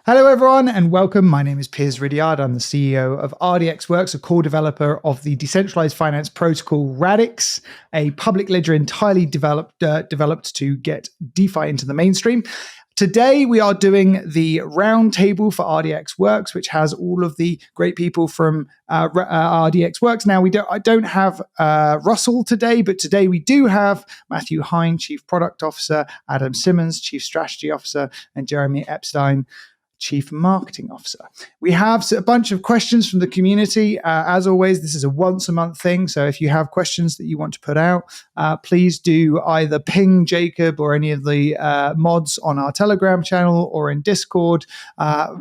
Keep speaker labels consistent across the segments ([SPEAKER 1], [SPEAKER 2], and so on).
[SPEAKER 1] Hello, everyone, and welcome. My name is Piers. I'm the CEO of RDX Works, a core developer of the decentralized finance protocol Radix, a public ledger entirely developed to get DeFi into the mainstream. Today, we are doing the roundtable for RDX Works, which has all of the great people from RDX Works. Now, I don't have Russell today, but today we do have Matthew Hine, Chief Product Officer, Adam Simmons, Chief Strategy Officer, and Jeremy Epstein, Chief Marketing Officer. We have a bunch of questions from the community. As always, this is a once a month thing. So if you have questions that you want to put out, please do either ping Jacob or any of the mods on our Telegram channel or in Discord,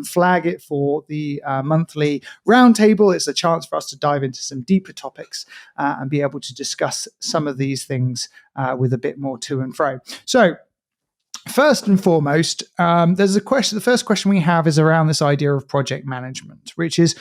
[SPEAKER 1] flag it for the monthly roundtable. It's a chance for us to dive into some deeper topics and be able to discuss some of these things with a bit more to and fro. So, first and foremost, there's a question. The first question we have is around this idea of project management, which is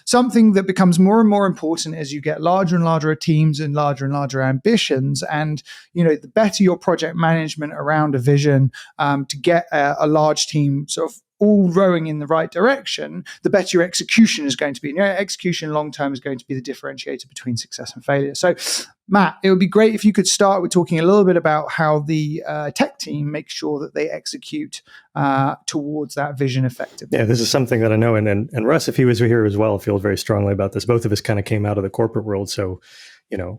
[SPEAKER 1] something that becomes more and more important as you get larger and larger teams and larger ambitions. And the better your project management around a vision to get a large team sort of all rowing in the right direction, the better your execution is going to be. Execution long term is going to be the differentiator between success and failure. So, Matt, it would be great if you could start with talking a little bit about how the tech team makes sure that they execute towards that vision effectively.
[SPEAKER 2] Yeah, this is something that I know, and Russ, if he was here as well, feels very strongly about this. Both of us kind of came out of the corporate world, so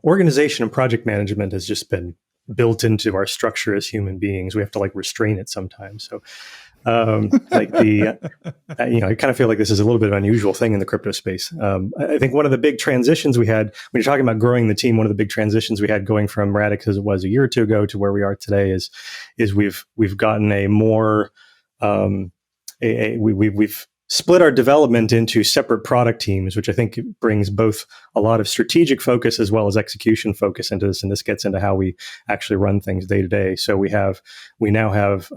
[SPEAKER 2] organization and project management has just been built into our structure as human beings. We have to restrain it sometimes. So. I kind of feel like this is a little bit of an unusual thing in the crypto space. I think one of the big transitions we had when you're talking about growing the team, one of the big transitions we had going from Radix as it was a year or two ago to where we are today is we've gotten a more we've split our development into separate product teams, which I think brings both a lot of strategic focus as well as execution focus into this. And this gets into how we actually run things day to day. So we now have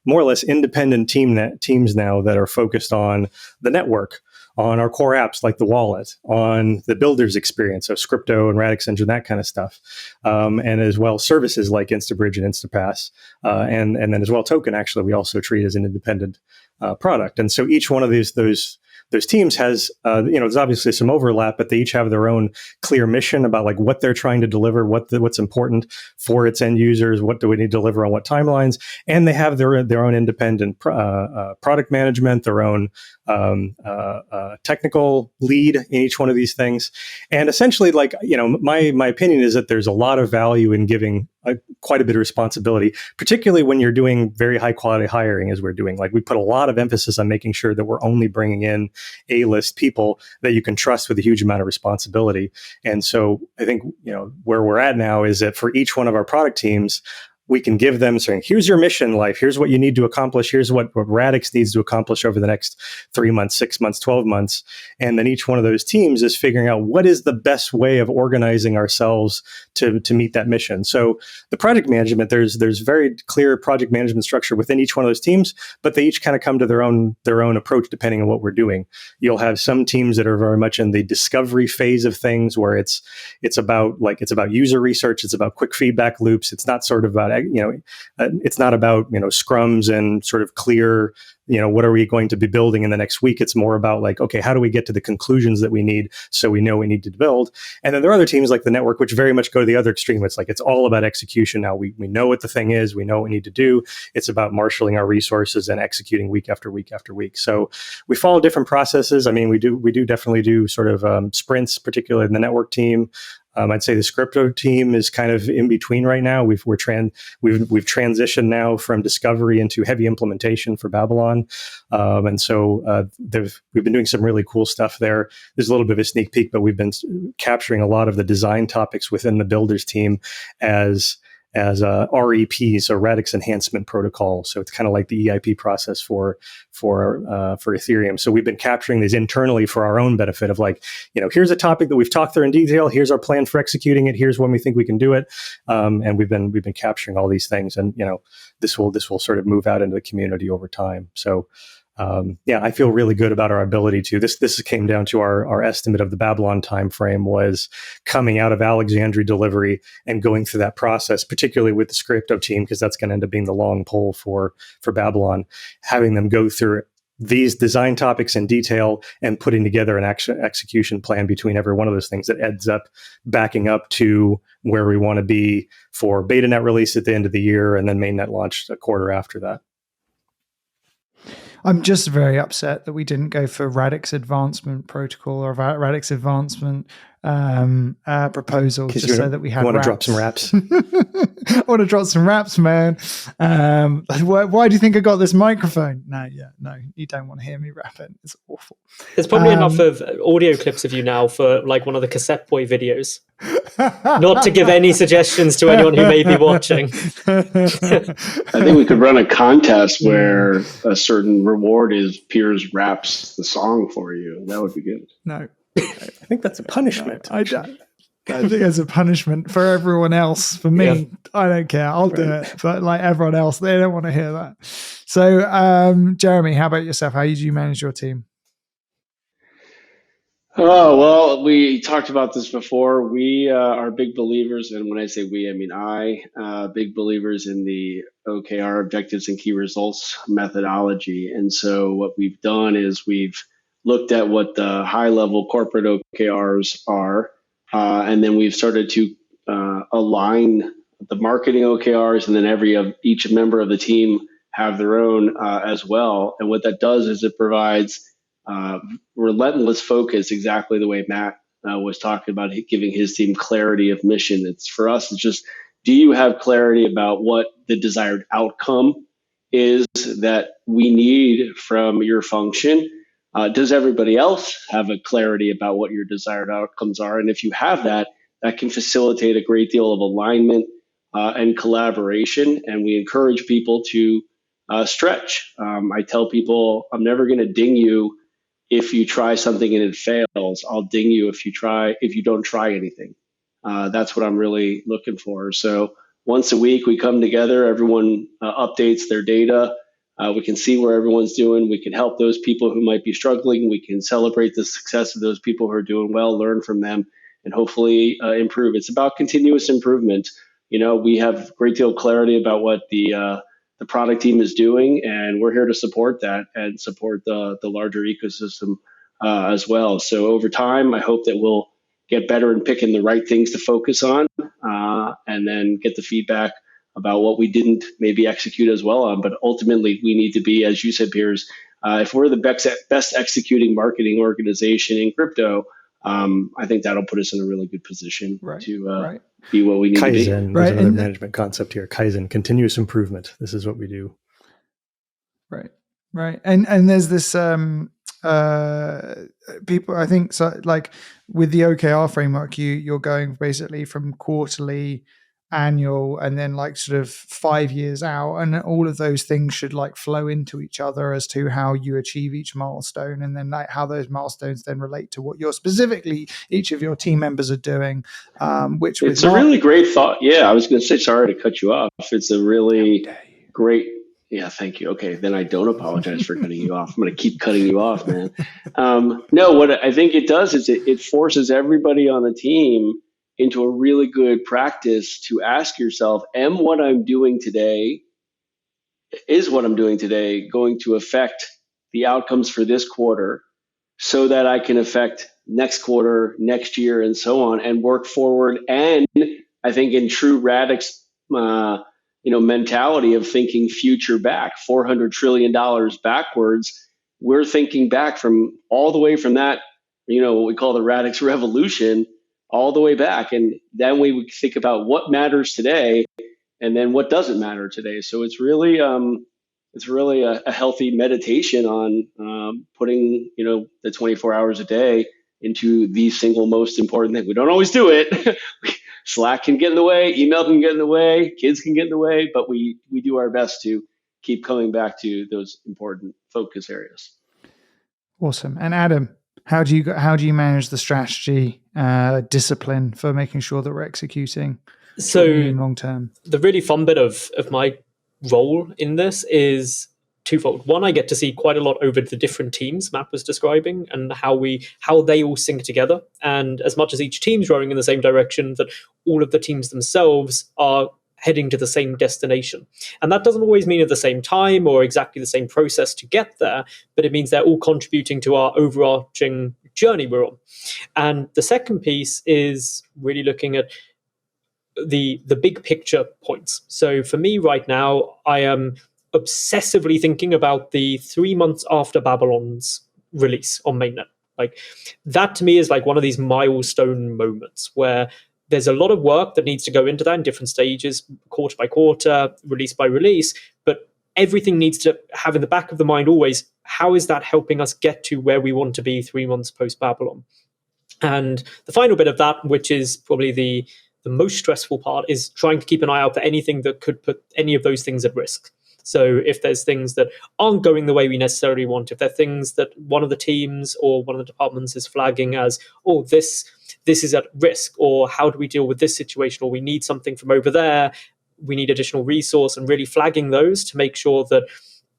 [SPEAKER 2] more or less independent teams now that are focused on the network, on our core apps like the wallet, on the builder's experience, so Scrypto and Radix Engine, that kind of stuff, and as well services like InstaBridge and InstaPass, and then as well Token. Actually, we also treat as an independent product, and so each one of those teams has there's obviously some overlap, but they each have their own clear mission about what they're trying to deliver, what's important for its end users, what do we need to deliver on what timelines, and they have their own independent product management, their own technical lead in each one of these things. And essentially, my opinion is that there's a lot of value in giving quite a bit of responsibility, particularly when you're doing very high quality hiring, as we're doing. We put a lot of emphasis on making sure that we're only bringing in A-list people that you can trust with a huge amount of responsibility. And so I think, where we're at now is that for each one of our product teams, we can give them saying, here's your mission life. Here's what you need to accomplish. Here's what Radix needs to accomplish over the next 3 months, 6 months, 12 months. And then each one of those teams is figuring out what is the best way of organizing ourselves to meet that mission. So the project management, there's very clear project management structure within each one of those teams, but they each kind of come to their own approach depending on what we're doing. You'll have some teams that are very much in the discovery phase of things, where it's about user research, it's about quick feedback loops. It's not sort of about it's not about scrums and sort of clear what are we going to be building in the next week. It's more about okay, how do we get to the conclusions that we need so we know we need to build. And then there are other teams like the network, which very much go to the other extreme. It's it's all about execution now. We know what the thing is. We know what we need to do. It's about marshaling our resources and executing week after week after week. So we follow different processes. I mean, we do definitely do sort of sprints, particularly in the network team. I'd say the Scrypto team is kind of in between right now. We've transitioned now from discovery into heavy implementation for Babylon, and so we've been doing some really cool stuff there. There's a little bit of a sneak peek, but we've been capturing a lot of the design topics within the builders team as REP, so Radix Enhancement Protocol. So it's kind of like the EIP process for Ethereum. So we've been capturing these internally for our own benefit of here's a topic that we've talked through in detail. Here's our plan for executing it. Here's when we think we can do it. And we've been capturing all these things, and this will sort of move out into the community over time. So I feel really good about our ability to. This came down to our estimate of the Babylon timeframe was coming out of Alexandria delivery and going through that process, particularly with the Scrypto team, because that's going to end up being the long pole for Babylon, having them go through these design topics in detail and putting together an execution plan between every one of those things that ends up backing up to where we want to be for beta net release at the end of the year and then mainnet launch a quarter after that.
[SPEAKER 1] I'm just very upset that we didn't go for Radix advancement protocol or Radix advancement proposal, just so that we had.
[SPEAKER 2] You want to drop some raps?
[SPEAKER 1] I want to drop some raps, man. Why do you think I got this microphone? No, you don't want to hear me rapping. It's awful.
[SPEAKER 3] There's probably enough of audio clips of you now for like one of the cassette boy videos. Not to give any suggestions to anyone who may be watching.
[SPEAKER 4] I think we could run a contest where a certain reward is Piers raps the song for you. That would be good.
[SPEAKER 1] No.
[SPEAKER 2] I think that's a punishment.
[SPEAKER 1] No, I think it's a punishment for everyone else. For me, I don't care. I'll do it. But like everyone else, they don't want to hear that. So, Jeremy, how about yourself? How do you manage your team?
[SPEAKER 4] Oh, well, we talked about this before. We are big believers, and when I say we, I mean big believers in the OKR, objectives and key results methodology. And so what we've done is we've looked at what the high-level corporate OKRs are, and then we've started to align the marketing OKRs, and then each member of the team have their own as well. And what that does is it provides relentless focus, exactly the way Matt was talking about, giving his team clarity of mission. It's for us, it's just, do you have clarity about what the desired outcome is that we need from your function? Does everybody else have a clarity about what your desired outcomes are? And if you have that, that can facilitate a great deal of alignment and collaboration. And we encourage people to stretch. I tell people, I'm never going to ding you if you try something and it fails. I'll ding you if you don't try anything. That's what I'm really looking for. So once a week we come together, everyone updates their data. We can see where everyone's doing. We can help those people who might be struggling. We can celebrate the success of those people who are doing well, learn from them, and hopefully improve. It's about continuous improvement. You know, we have a great deal of clarity about what the product team is doing, and we're here to support that and support the larger ecosystem as well. So over time, I hope that we'll get better in picking the right things to focus on, and then get the feedback about what we didn't maybe execute as well on. But ultimately, we need to be, as you said, Piers, if we're the best executing marketing organization in crypto, I think that'll put us in a really good position to be what we need to be.
[SPEAKER 2] Kaizen, there's another management concept here. Kaizen, continuous improvement. This is what we do.
[SPEAKER 1] Right. And there's this people, I think, so like with the OKR framework, you're going basically from quarterly, annual, and then like sort of 5 years out, and all of those things should like flow into each other as to how you achieve each milestone, and then like how those milestones then relate to what you're specifically each of your team members are doing, which
[SPEAKER 4] it's a really great thought. Yeah, I was going to say, sorry to cut you off. It's a really great. Yeah, thank you. Okay, then I don't apologize for cutting you off. I'm going to keep cutting you off, man. No, what I think it does is it forces everybody on the team into a really good practice to ask yourself, is what I'm doing today going to affect the outcomes for this quarter so that I can affect next quarter, next year, and so on, and work forward. And I think in true Radix mentality of thinking future back, $400 trillion backwards, we're thinking back from all the way from that, what we call the Radix revolution, all the way back. And then we would think about what matters today and then what doesn't matter today. So it's really a healthy meditation on putting, the 24 hours a day into the single most important thing. We don't always do it. Slack can get in the way, email can get in the way, kids can get in the way, but we do our best to keep coming back to those important focus areas.
[SPEAKER 1] Awesome. And Adam, how do you manage the strategy discipline for making sure that we're executing in long term?
[SPEAKER 3] The really fun bit of my role in this is twofold. One, I get to see quite a lot over the different teams Matt was describing and how they all sync together. And as much as each team's rowing in the same direction, that all of the teams themselves are heading to the same destination. And that doesn't always mean at the same time or exactly the same process to get there, but it means they're all contributing to our overarching journey we're on. And the second piece is really looking at the big picture points. So for me right now, I am obsessively thinking about the 3 months after Babylon's release on mainnet. Like that to me is like one of these milestone moments where there's a lot of work that needs to go into that in different stages, quarter by quarter, release by release, but everything needs to have in the back of the mind always, how is that helping us get to where we want to be 3 months post Babylon? And the final bit of that, which is probably the most stressful part, is trying to keep an eye out for anything that could put any of those things at risk. So if there's things that aren't going the way we necessarily want, if there are things that one of the teams or one of the departments is flagging as, oh, this is at risk, or how do we deal with this situation, or we need something from over there, we need additional resource, and really flagging those to make sure that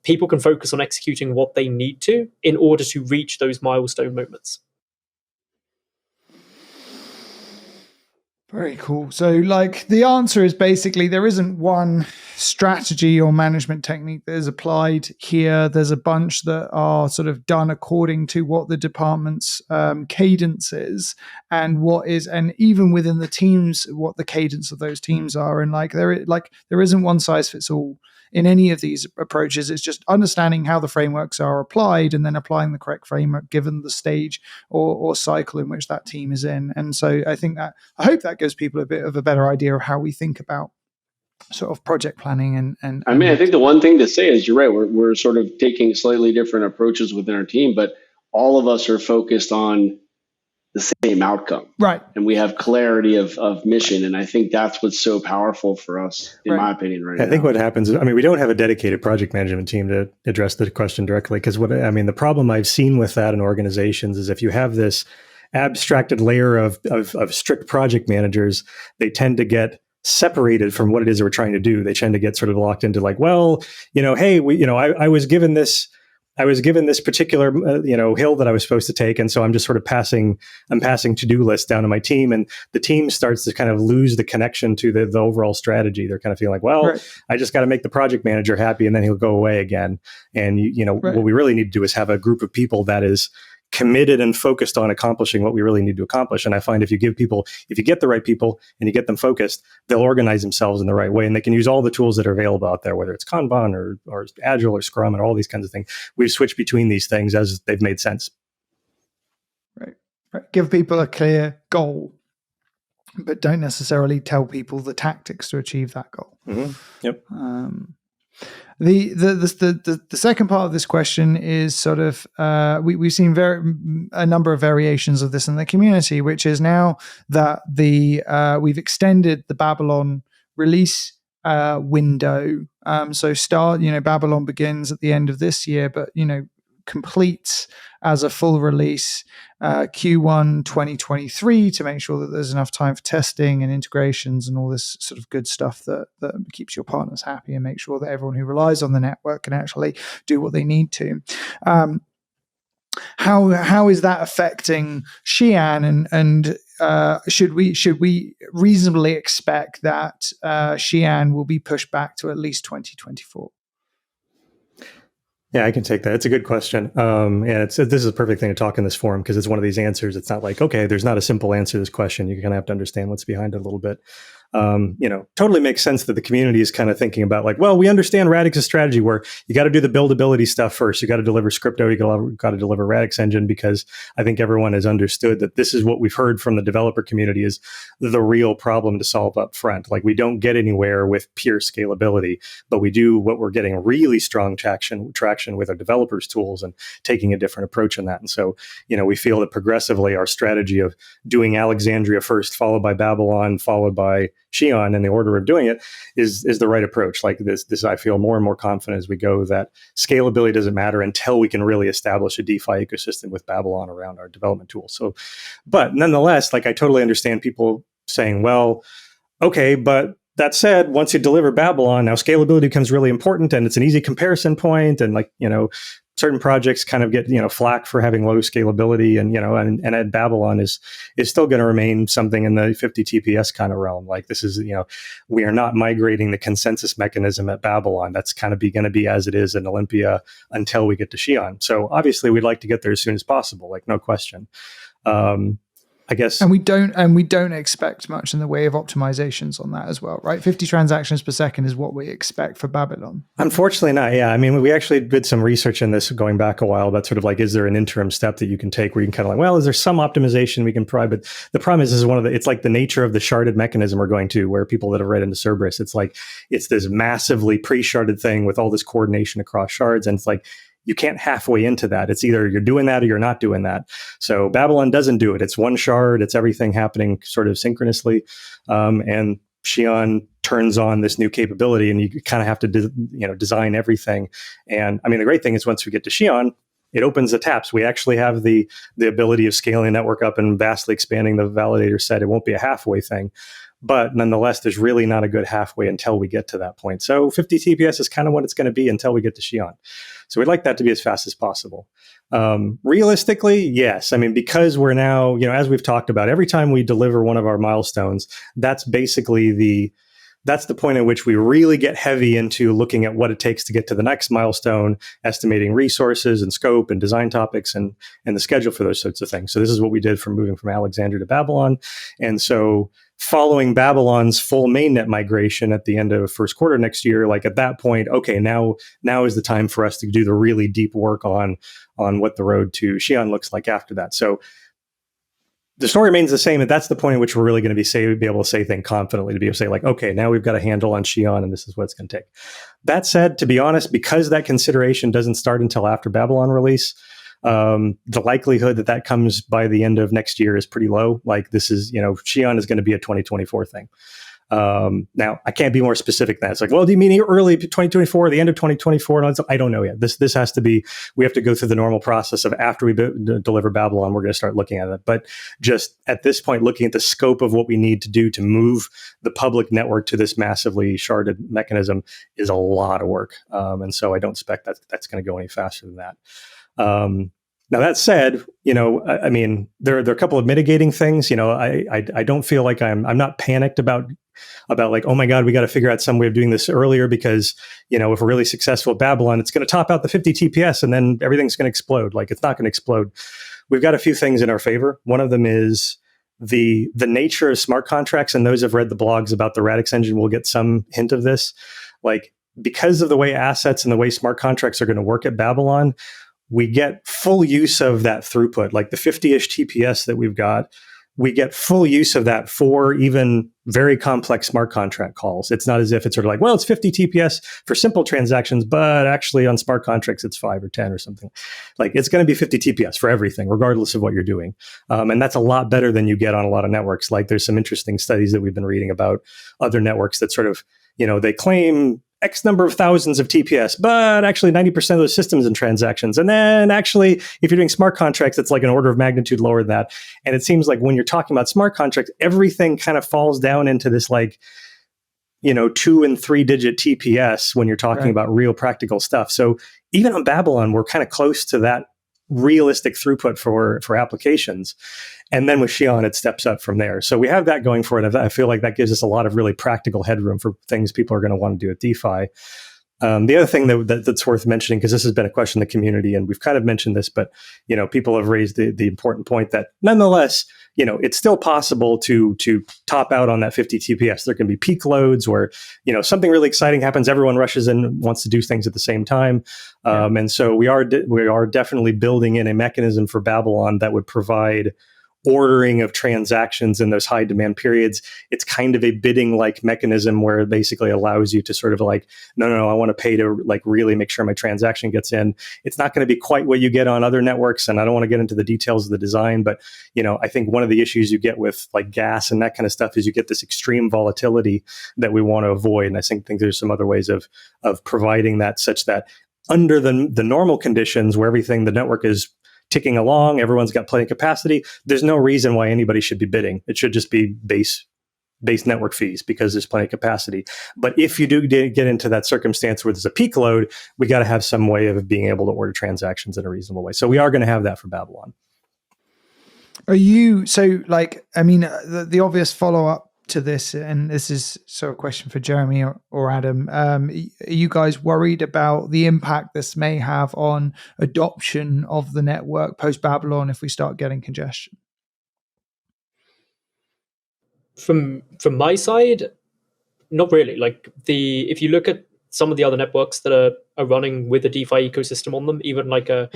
[SPEAKER 3] people can focus on executing what they need to in order to reach those milestone moments.
[SPEAKER 1] Very cool. So like the answer is basically there isn't one strategy or management technique that is applied here. There's a bunch that are sort of done according to what the department's cadence is and even within the teams, what the cadence of those teams are. And there isn't one size fits all in any of these approaches. It's just understanding how the frameworks are applied and then applying the correct framework given the stage or cycle in which that team is in. And so I hope that gives people a bit of a better idea of how we think about sort of project planning and
[SPEAKER 4] I mean, I think the one thing to say is you're right. We're sort of taking slightly different approaches within our team, but all of us are focused on the same outcome.
[SPEAKER 1] Right.
[SPEAKER 4] And we have clarity of mission. And I think that's what's so powerful for us, in my opinion, right now.
[SPEAKER 2] I think what happens is, we don't have a dedicated project management team to address the question directly. Because the problem I've seen with that in organizations is if you have this abstracted layer of strict project managers, they tend to get separated from what it is that we're trying to do. They tend to get sort of locked into like, well, hey, I was given this particular, hill that I was supposed to take. And so I'm just sort of passing to-do lists down to my team. And the team starts to kind of lose the connection to the overall strategy. They're kind of feeling like, well, right, I just got to make the project manager happy and then he'll go away again. And, right, what we really need to do is have a group of people that is committed and focused on accomplishing what we really need to accomplish. And I find if you get the right people and you get them focused, they'll organize themselves in the right way. And they can use all the tools that are available out there, whether it's Kanban or Agile or Scrum and all these kinds of things. We've switched between these things as they've made sense.
[SPEAKER 1] Right. Give people a clear goal, but don't necessarily tell people the tactics to achieve that goal.
[SPEAKER 2] Mm-hmm. Yep.
[SPEAKER 1] The second part of this question is sort of we've seen a number of variations of this in the community, which is now that we've extended the Babylon release window. Babylon begins at the end of this year, but completes as a full release Q1 2023 to make sure that there's enough time for testing and integrations and all this sort of good stuff that keeps your partners happy and make sure that everyone who relies on the network can actually do what they need to. How is that affecting Xi'an and should we reasonably expect that Xi'an will be pushed back to at least 2024?
[SPEAKER 2] Yeah, I can take that. It's a good question. And this is a perfect thing to talk in this forum because it's one of these answers. It's not like, okay, there's not a simple answer to this question. You're going to have to understand what's behind it a little bit. Totally makes sense that the community is kind of thinking about like, well, we understand Radix's strategy where you got to do the buildability stuff first. You got to deliver Scrypto. You got to deliver Radix engine because I think everyone has understood that this is what we've heard from the developer community is the real problem to solve up front. Like we don't get anywhere with pure scalability, but we do what we're getting really strong traction with our developers tools and taking a different approach in that. And so, we feel that progressively our strategy of doing Alexandria first, followed by Babylon, followed by Xi'an in the order of doing it is the right approach. Like this, I feel more and more confident as we go that scalability doesn't matter until we can really establish a DeFi ecosystem with Babylon around our development tools. So, but nonetheless, like I totally understand people saying, well, okay, but that said, once you deliver Babylon, now scalability becomes really important, and it's an easy comparison point. And like, certain projects kind of get, flack for having low scalability, and at Babylon is still going to remain something in the 50 TPS kind of realm. Like this is, we are not migrating the consensus mechanism at Babylon. That's kind of going to be as it is in Olympia until we get to Xi'an. So obviously we'd like to get there as soon as possible, like no question. I guess.
[SPEAKER 1] And we don't expect much in the way of optimizations on that as well, right? 50 transactions per second is what we expect for Babylon.
[SPEAKER 2] Unfortunately not. Yeah. I mean, we actually did some research in this going back a while about sort of like, is there an interim step that you can take where you can kind of like, well, is there some optimization we can provide? But the problem is it's like the nature of the sharded mechanism we're going to, where people that have read into Cerberus, it's this massively pre-sharded thing with all this coordination across shards. And it's like, you can't halfway into that. It's either you're doing that or you're not doing that. So Babylon doesn't do it. It's one shard. It's everything happening sort of synchronously. And Xi'an turns on this new capability, and you kind of have to design everything. And I mean, the great thing is once we get to Xi'an, it opens the taps. We actually have the ability of scaling the network up and vastly expanding the validator set. It won't be a halfway thing. But nonetheless, there's really not a good halfway until we get to that point. So 50 TPS is kind of what it's going to be until we get to Xi'an. So we'd like that to be as fast as possible. Realistically, yes. I mean, because we're now, as we've talked about, every time we deliver one of our milestones, that's basically that's the point at which we really get heavy into looking at what it takes to get to the next milestone, estimating resources and scope and design topics and the schedule for those sorts of things. So this is what we did from moving from Alexandria to Babylon. And so following Babylon's full mainnet migration at the end of first quarter next year, like at that point, okay, now is the time for us to do the really deep work on what the road to Xi'an looks like after that. So the story remains the same, and that's the point at which we're really going to be able to say things confidently, to be able to say like, okay, now we've got a handle on Xi'an, and this is what it's going to take. That said, to be honest, because that consideration doesn't start until after Babylon release, the likelihood that comes by the end of next year is pretty low. Like this is, Xi'an is going to be a 2024 thing. Now I can't be more specific than that. It's like, well, do you mean early 2024, the end of 2024? And I don't know yet. This has to be, we have to go through the normal process of after we deliver Babylon, we're going to start looking at it. But just at this point, looking at the scope of what we need to do to move the public network to this massively sharded mechanism is a lot of work. And so I don't expect that's going to go any faster than that. Now that said, I mean, there are a couple of mitigating things. I don't feel like I'm not panicked about like, oh my God, we got to figure out some way of doing this earlier because, if we're really successful at Babylon, it's going to top out the 50 TPS and then everything's going to explode. Like it's not going to explode. We've got a few things in our favor. One of them is the nature of smart contracts, and those who have read the blogs about the Radix engine will get some hint of this. Like because of the way assets and the way smart contracts are going to work at Babylon, we get full use of that throughput, like the 50-ish TPS that we've got. We get full use of that for even very complex smart contract calls. It's not as if it's sort of like, well, it's 50 TPS for simple transactions, but actually on smart contracts, it's 5 or 10 or something. Like it's going to be 50 TPS for everything, regardless of what you're doing. And that's a lot better than you get on a lot of networks. Like there's some interesting studies that we've been reading about other networks that sort of, they claim X number of thousands of TPS, but actually 90% of those systems and transactions. And then actually, if you're doing smart contracts, it's like an order of magnitude lower than that. And it seems like when you're talking about smart contracts, everything kind of falls down into this like, 2 and 3 digit TPS when you're talking about real practical stuff. So even on Babylon, we're kind of close to that realistic throughput for applications. And then with Xi'an, it steps up from there. So we have that going for it. I feel like that gives us a lot of really practical headroom for things people are going to want to do at DeFi. The other thing that's worth mentioning, because this has been a question in the community, and we've kind of mentioned this, but people have raised the important point that nonetheless, it's still possible to top out on that 50 TPS. There can be peak loads where something really exciting happens, everyone rushes in and wants to do things at the same time, and so we are definitely building in a mechanism for Babylon that would provide ordering of transactions in those high demand periods. It's kind of a bidding like mechanism where it basically allows you to sort of like, no, I want to pay to like really make sure my transaction gets in. It's not going to be quite what you get on other networks. And I don't want to get into the details of the design, but I think one of the issues you get with like gas and that kind of stuff is you get this extreme volatility that we want to avoid. And I think there's some other ways of providing that such that under the normal conditions where the network is ticking along, everyone's got plenty of capacity, there's no reason why anybody should be bidding. It should just be base base network fees because there's plenty of capacity. But if you do get into that circumstance where there's a peak load, we got to have some way of being able to order transactions in a reasonable way. So we are going to have that for Babylon.
[SPEAKER 1] Are you, so like, I mean, the obvious follow-up to this, and this is sort of a question for Jeremy or Adam, are you guys worried about the impact this may have on adoption of the network post-Babylon if we start getting congestion?
[SPEAKER 3] From my side, not really. Like if you look at some of the other networks that are running with a DeFi ecosystem on them, even like a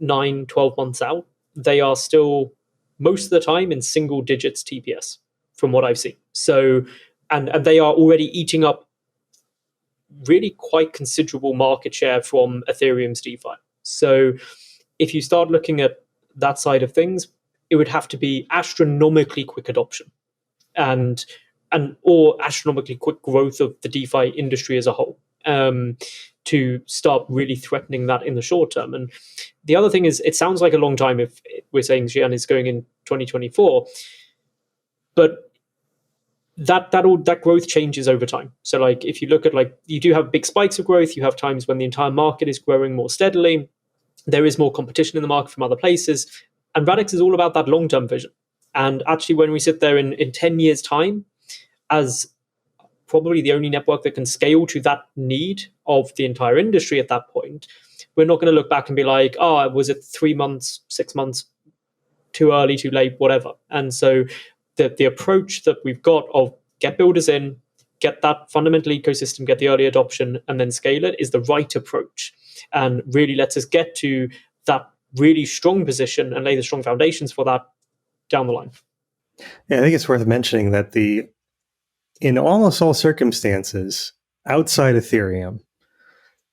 [SPEAKER 3] 9-12 months out, they are still most of the time in single digits TPS from what I've seen. So, and they are already eating up really quite considerable market share from Ethereum's DeFi. So if you start looking at that side of things, it would have to be astronomically quick adoption and or astronomically quick growth of the DeFi industry as a whole to start really threatening that in the short term. And the other thing is, it sounds like a long time if we're saying Xi'an is going in 2024, but that growth changes over time. So like if you look at, like, you do have big spikes of growth, you have times when the entire market is growing more steadily, there is more competition in the market from other places, and Radix is all about that long-term vision. And actually, when we sit there in 10 years time as probably the only network that can scale to that need of the entire industry at that point, we're not going to look back and be like, oh, was it 3 months, 6 months, too early, too late, whatever. And so the approach that we've got of get builders in, get that fundamental ecosystem, get the early adoption, and then scale it is the right approach, and really lets us get to that really strong position and lay the strong foundations for that down the line.
[SPEAKER 2] Yeah, I think it's worth mentioning that in almost all circumstances outside Ethereum,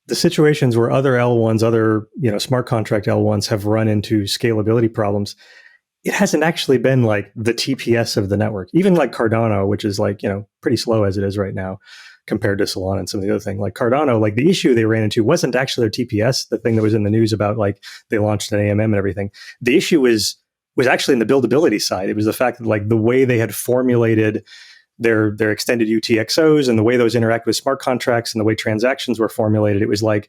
[SPEAKER 2] the situations where other L1s, other smart contract L1s have run into scalability problems, it hasn't actually been like the TPS of the network. Even like Cardano, which is like, pretty slow as it is right now compared to Solana and some of the other things. Like Cardano, like the issue they ran into wasn't actually their TPS, the thing that was in the news about like they launched an AMM and everything. The issue was actually in the buildability side. It was the fact that like the way they had formulated their extended UTXOs and the way those interact with smart contracts and the way transactions were formulated, it was like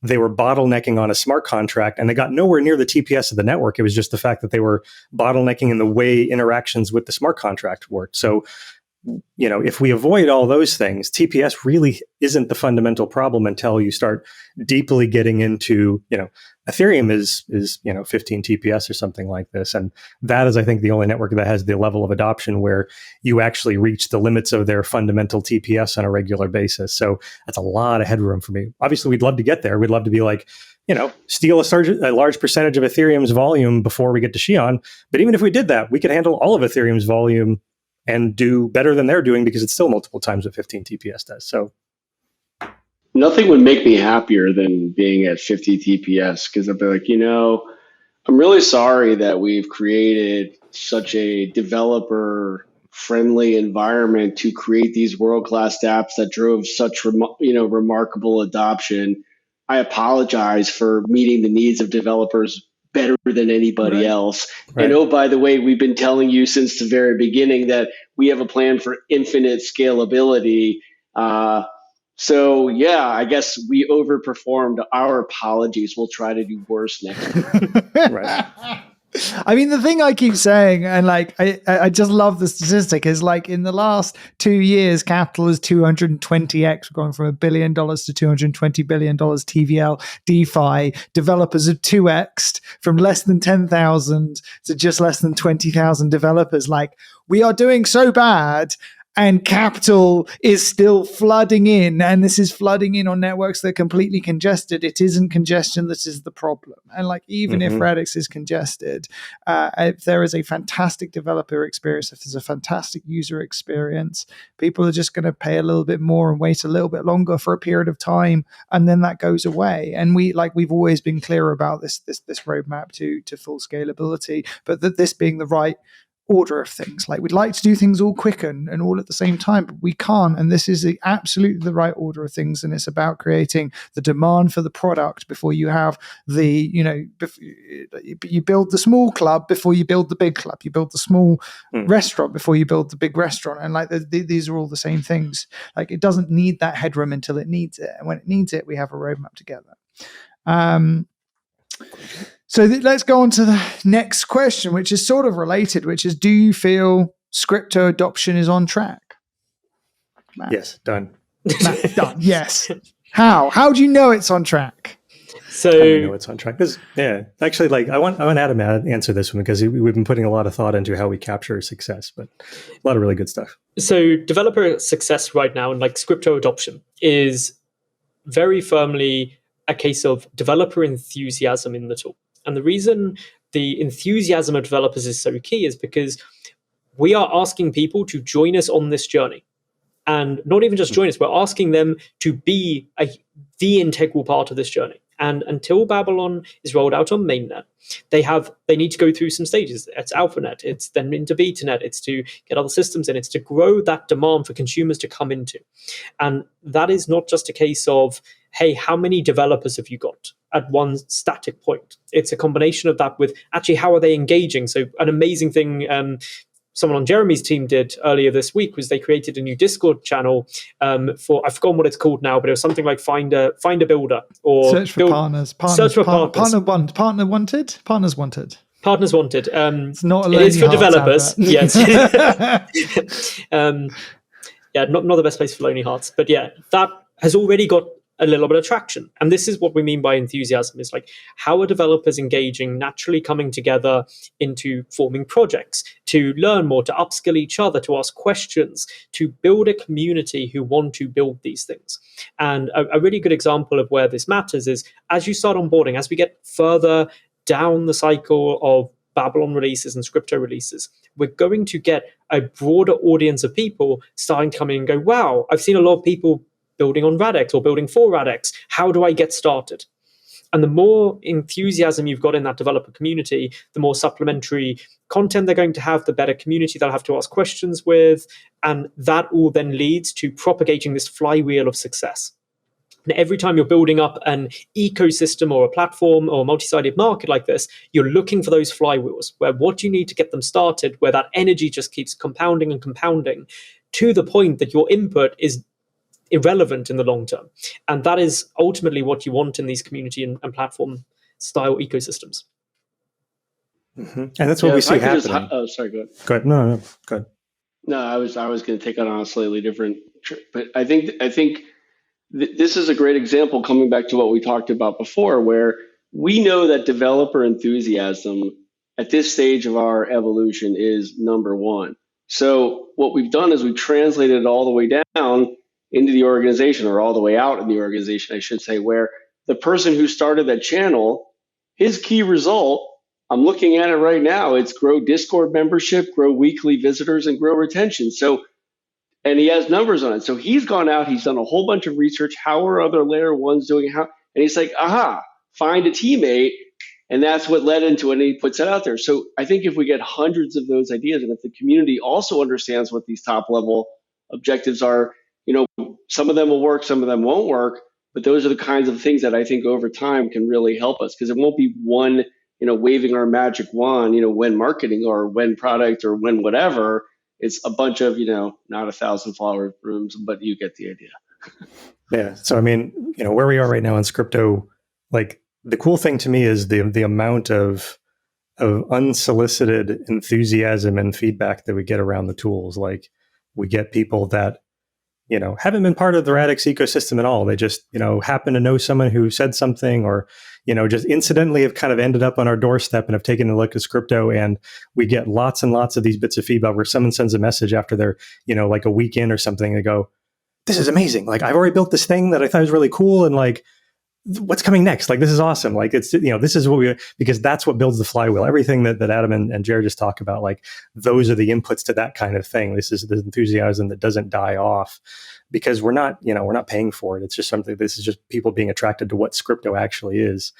[SPEAKER 2] they were bottlenecking on a smart contract and they got nowhere near the TPS of the network. It was just the fact that they were bottlenecking in the way interactions with the smart contract worked. So, if we avoid all those things, TPS really isn't the fundamental problem until you start deeply getting into, Ethereum is 15 TPS or something like this. And that is, I think, the only network that has the level of adoption where you actually reach the limits of their fundamental TPS on a regular basis. So that's a lot of headroom for me. Obviously, we'd love to get there. We'd love to be like, steal a large percentage of Ethereum's volume before we get to Xi'an. But even if we did that, we could handle all of Ethereum's volume and do better than they're doing because it's still multiple times what 15 TPS does. So
[SPEAKER 4] nothing would make me happier than being at 50 TPS, because I'd be like, I'm really sorry that we've created such a developer-friendly environment to create these world-class apps that drove such remarkable adoption. I apologize for meeting the needs of developers better than anybody else. Right. And by the way, we've been telling you since the very beginning that we have a plan for infinite scalability. So yeah, I guess we overperformed. Our apologies. We'll try to do worse next time.
[SPEAKER 2] Right.
[SPEAKER 1] I mean, the thing I keep saying, and like, I just love the statistic, is like in the last 2 years, capital is 220x, going from $1 billion to $220 billion TVL. DeFi developers have 2x'd from less than 10,000 to just less than 20,000 developers. Like, we are doing so bad. And capital is still flooding in, and this is flooding in on networks that are completely congested. It isn't congestion that is the problem. And like, even if Radix is congested, if there is a fantastic developer experience, if there's a fantastic user experience, people are just going to pay a little bit more and wait a little bit longer for a period of time, and then that goes away. And we've always been clear about this roadmap to full scalability, but that this being the right order of things. Like we'd like to do things all quick and all at the same time, but we can't. And this is absolutely the right order of things. And it's about creating the demand for the product before you have the, you build the small club before you build the big club. You build the small restaurant before you build the big restaurant. And like these are all the same things. Like it doesn't need that headroom until it needs it. And when it needs it, we have a roadmap together. So let's go on to the next question, which is sort of related, which is, do you feel Scrypto adoption is on track? Matt?
[SPEAKER 2] Yes, done.
[SPEAKER 1] Matt, done. Yes. How do you know it's on track?
[SPEAKER 3] So
[SPEAKER 2] I know it's on track. Actually, like I want Adam to answer this one because we've been putting a lot of thought into how we capture success, but a lot of really good stuff.
[SPEAKER 3] So developer success right now and like Scrypto adoption is very firmly a case of developer enthusiasm in the tool. And the reason the enthusiasm of developers is so key is because we are asking people to join us on this journey. And not even just join us, we're asking them to be the integral part of this journey. And until Babylon is rolled out on mainnet, they need to go through some stages. It's AlphaNet, it's then into BetaNet, it's to get other systems in, it's to grow that demand for consumers to come into. And that is not just a case of, hey, how many developers have you got at one static point? It's a combination of that with actually how are they engaging? So an amazing thing someone on Jeremy's team did earlier this week was they created a new Discord channel for, I've forgotten what it's called now, but it was something like find a builder or
[SPEAKER 1] search for partners. Search for partners. Partners wanted.
[SPEAKER 3] It's
[SPEAKER 1] not a
[SPEAKER 3] it is for developers. Yes. Not the best place for Lonely Hearts, but yeah, that has already got a little bit of traction. And this is what we mean by enthusiasm. It's like, how are developers engaging, naturally coming together into forming projects, to learn more, to upskill each other, to ask questions, to build a community who want to build these things. And a really good example of where this matters is as you start onboarding, as we get further down the cycle of Babylon releases and Scrypto releases, we're going to get a broader audience of people starting to come in and go, wow, I've seen a lot of people building on Radix or building for Radix. How do I get started? And the more enthusiasm you've got in that developer community, the more supplementary content they're going to have, the better community they'll have to ask questions with. And that all then leads to propagating this flywheel of success. And every time you're building up an ecosystem or a platform or a multi-sided market like this, you're looking for those flywheels where what do you need to get them started, where that energy just keeps compounding and compounding to the point that your input is irrelevant in the long term. And that is ultimately what you want in these community and platform style ecosystems.
[SPEAKER 2] Mm-hmm. And that's what we see happening.
[SPEAKER 4] Sorry, go ahead.
[SPEAKER 2] Go ahead. No, go ahead.
[SPEAKER 4] No, I was going to take it on a slightly different trip, but I think this is a great example coming back to what we talked about before, where we know that developer enthusiasm at this stage of our evolution is number one. So what we've done is we've translated it all the way down into the organization, or all the way out in the organization, I should say, where the person who started that channel, his key result, I'm looking at it right now, it's grow Discord membership, grow weekly visitors, and grow retention. So, and he has numbers on it. So he's gone out, he's done a whole bunch of research. How are other layer ones doing? And he's like, aha, find a teammate. And that's what led into it, and he puts it out there. So I think if we get hundreds of those ideas, and if the community also understands what these top level objectives are, some of them will work, some of them won't work, but those are the kinds of things that I think over time can really help us, because it won't be one, waving our magic wand, when marketing or when product or when whatever. It's a bunch of, not 1,000 flower rooms, but you get the idea.
[SPEAKER 2] Yeah. So, I mean, where we are right now in Scrypto, like the cool thing to me is the amount of unsolicited enthusiasm and feedback that we get around the tools. Like we get people that, haven't been part of the Radix ecosystem at all. They just, happen to know someone who said something, or, just incidentally have kind of ended up on our doorstep and have taken a look at Scrypto. And we get lots and lots of these bits of feedback where someone sends a message after they're, like a week in or something. They go, this is amazing. Like I've already built this thing that I thought was really cool. And like, what's coming next? Like, this is awesome. Like it's, this is what because that's what builds the flywheel. Everything that Adam and Jared just talk about, like those are the inputs to that kind of thing. This is the enthusiasm that doesn't die off because we're not paying for it. It's just something, this is just people being attracted to what Scrypto actually is.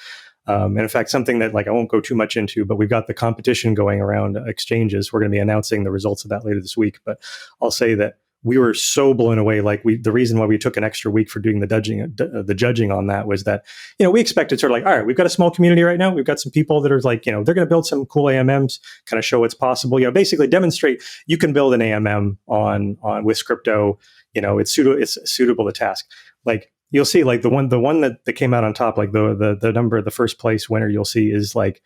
[SPEAKER 2] And in fact, something that like I won't go too much into, but we've got the competition going around exchanges. We're going to be announcing the results of that later this week. But I'll say that we were so blown away. Like the reason why we took an extra week for doing the judging on that was that, we expected sort of like, all right, we've got a small community right now. We've got some people that are like, they're going to build some cool AMMs, kind of show what's possible, basically demonstrate you can build an AMM on with Scrypto, it's suitable to task. Like you'll see like the one that came out on top, like the number, the first place winner you'll see is like,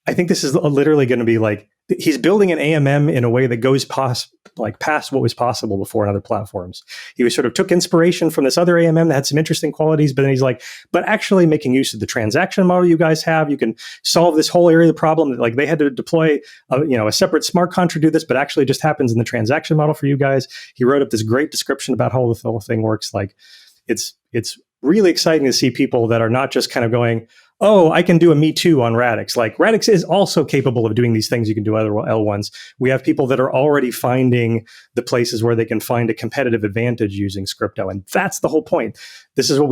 [SPEAKER 2] I think this is literally going to be like, he's building an AMM in a way that goes past what was possible before on other platforms. He was sort of took inspiration from this other AMM that had some interesting qualities, but then he's like, but actually making use of the transaction model you guys have, you can solve this whole area of the problem that like they had to deploy a separate smart contract to do this, but actually just happens in the transaction model for you guys. He wrote up this great description about how the whole thing works. Like it's really exciting to see people that are not just kind of going, oh, I can do a Me Too on Radix. Like Radix is also capable of doing these things you can do other L1s. We have people that are already finding the places where they can find a competitive advantage using Scrypto. And that's the whole point. This is what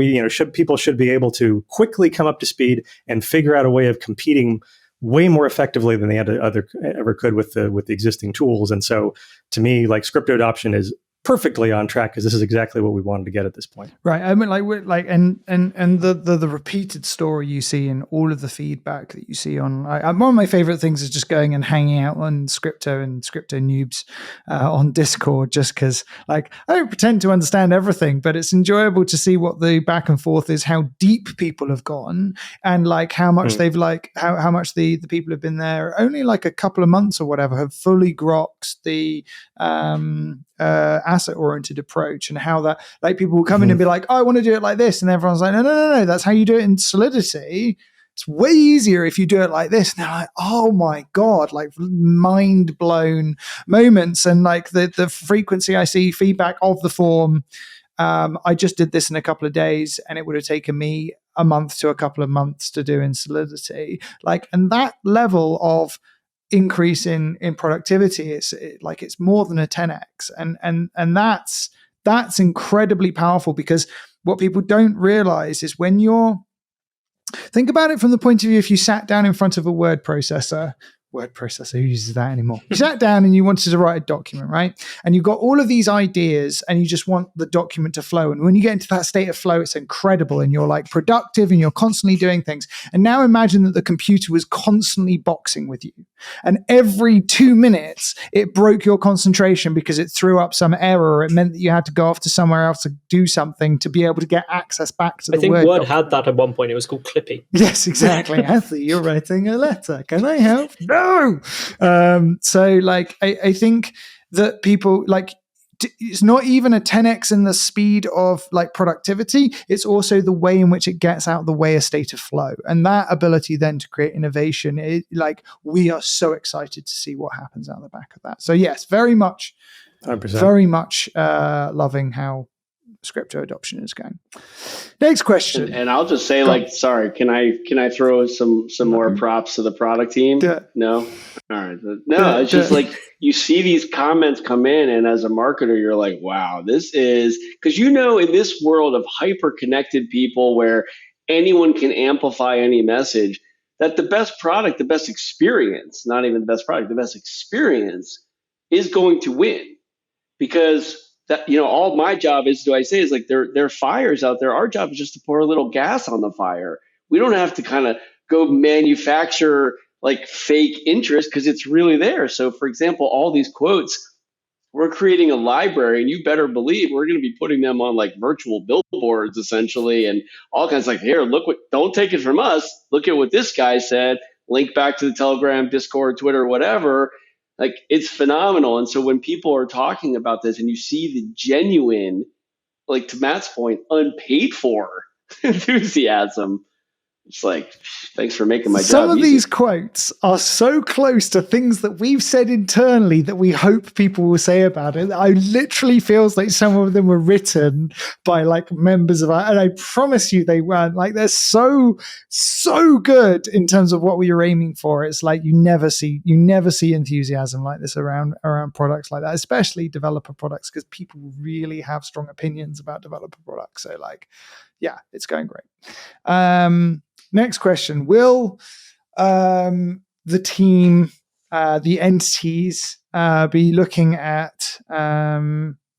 [SPEAKER 2] people should be able to quickly come up to speed and figure out a way of competing way more effectively than they had ever could with the existing tools. And so to me, like Scrypto adoption is perfectly on track because this is exactly what we wanted to get at this point.
[SPEAKER 1] Right. I mean, the repeated story you see in all of the feedback that you see on. One of my favorite things is just going and hanging out on Scrypto and Scrypto noobs on Discord, just because like I don't pretend to understand everything, but it's enjoyable to see what the back and forth is, how deep people have gone, and like how much they've like how much the people have been there only like a couple of months or whatever have fully grokked the asset-oriented approach, and how that like people will come in and be like, oh, I want to do it like this, and everyone's like, no, that's how you do it in Solidity. It's way easier if you do it like this. And they're like, oh my god, like mind blown moments. And like the frequency I see feedback of the form, I just did this in a couple of days and it would have taken me a month to a couple of months to do in Solidity. Like, and that level of increase in productivity, it's more than a 10x, and that's incredibly powerful, because what people don't realize is when you're think about it from the point of view, if you sat down in front of a word processor, who uses that anymore? You sat down and you wanted to write a document, right? And you've got all of these ideas and you just want the document to flow. And when you get into that state of flow, it's incredible and you're like productive and you're constantly doing things. And now imagine that the computer was constantly boxing with you. And every 2 minutes, it broke your concentration because it threw up some error. It meant that you had to go off to somewhere else to do something to be able to get access back to the Word.
[SPEAKER 3] I think Word
[SPEAKER 1] document.
[SPEAKER 3] had that at one point. It was called Clippy.
[SPEAKER 1] Yes, exactly. Anthony, you're writing a letter. Can I help? No. So like, I think that people like, it's not even a 10x in the speed of like productivity. It's also the way in which it gets out of the way a state of flow, and that ability then to create innovation. Like we are so excited to see what happens out the back of that. So yes, very much 100%. Very much loving how Scrypto adoption is going. Next question.
[SPEAKER 4] And I'll just say, like, sorry, can I throw some more props to the product team? No? All right. No, it's just like you see these comments come in, and as a marketer, you're like, wow, this is, because in this world of hyper-connected people where anyone can amplify any message, that the best product, the best experience, not even the best product, the best experience is going to win. Because that, all my job is, like there are fires out there. Our job is just to pour a little gas on the fire. We don't have to kind of go manufacture like fake interest because it's really there. So for example, all these quotes, we're creating a library, and you better believe we're going to be putting them on like virtual billboards essentially, and all kinds like, here, don't take it from us. Look at what this guy said, link back to the Telegram, Discord, Twitter, whatever. Like, it's phenomenal. And so when people are talking about this and you see the genuine, like to Matt's point, unpaid for enthusiasm, it's like, thanks for making my job
[SPEAKER 1] Some of
[SPEAKER 4] easy.
[SPEAKER 1] these quotes are so close to things that we've said internally that we hope people will say about it. I literally feels like some of them were written by like members of our, and I promise you they weren't. Like, they're so good in terms of what we were aiming for. It's like you never see enthusiasm like this around products like that, especially developer products, because people really have strong opinions about developer products. So like, yeah, it's going great. next question: will the team, the entities, be looking at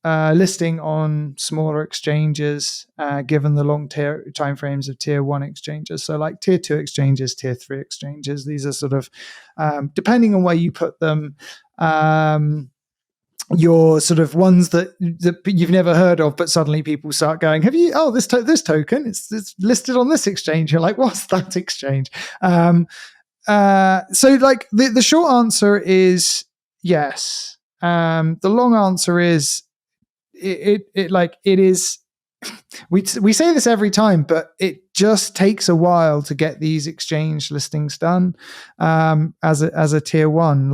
[SPEAKER 1] listing on smaller exchanges, given the long timeframes of tier 1 exchanges? So like tier 2 exchanges, tier 3 exchanges, these are sort of, depending on where you put them, your sort of ones that you've never heard of, but suddenly people start going, have you, this token, it's listed on this exchange. You're like, what's that exchange? So like the short answer is yes. The long answer is it is, we say this every time, but it just takes a while to get these exchange listings done, as a tier 1,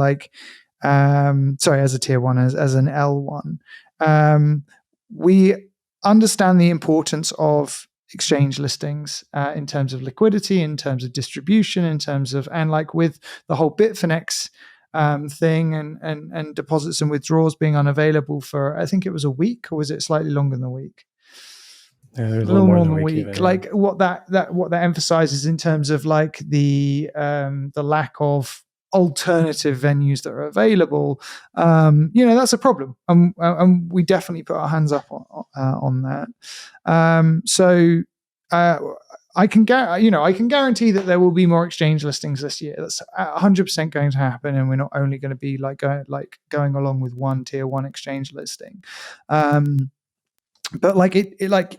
[SPEAKER 1] as a tier 1, as an L1. We understand the importance of exchange listings, in terms of liquidity, in terms of distribution, in terms of, and like with the whole Bitfinex thing, and deposits and withdrawals being unavailable for, I think it was a week, or was it slightly longer than a week?
[SPEAKER 2] A little more than a week.
[SPEAKER 1] Even, like what that emphasizes in terms of like the lack of alternative venues that are available, that's a problem, and we definitely put our hands up on that. I can guarantee that there will be more exchange listings this year. That's 100% going to happen, and we're not only going to be going along with one tier 1 exchange listing. But like it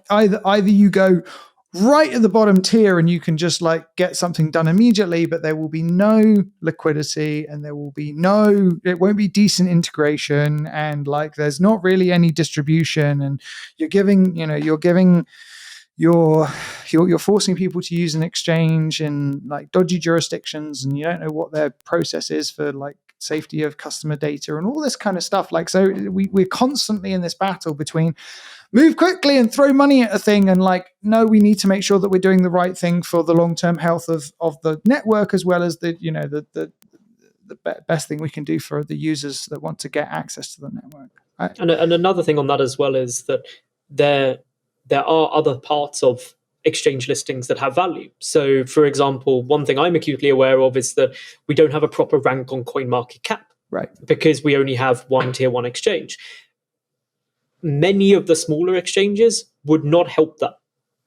[SPEAKER 1] either you go right at the bottom tier and you can just like get something done immediately, but there will be no liquidity, and it won't be decent integration, and like there's not really any distribution, and you're forcing people to use an exchange in like dodgy jurisdictions, and you don't know what their process is for like safety of customer data and all this kind of stuff. Like, so we're constantly in this battle between move quickly and throw money at a thing, and like, no, we need to make sure that we're doing the right thing for the long-term health of the network, as well as the best thing we can do for the users that want to get access to the network.
[SPEAKER 3] And another thing on that as well is that there are other parts of exchange listings that have value. So, for example, one thing I'm acutely aware of is that we don't have a proper rank on CoinMarketCap,
[SPEAKER 1] right? Because
[SPEAKER 3] we only have one tier 1 exchange. Many of the smaller exchanges would not help that,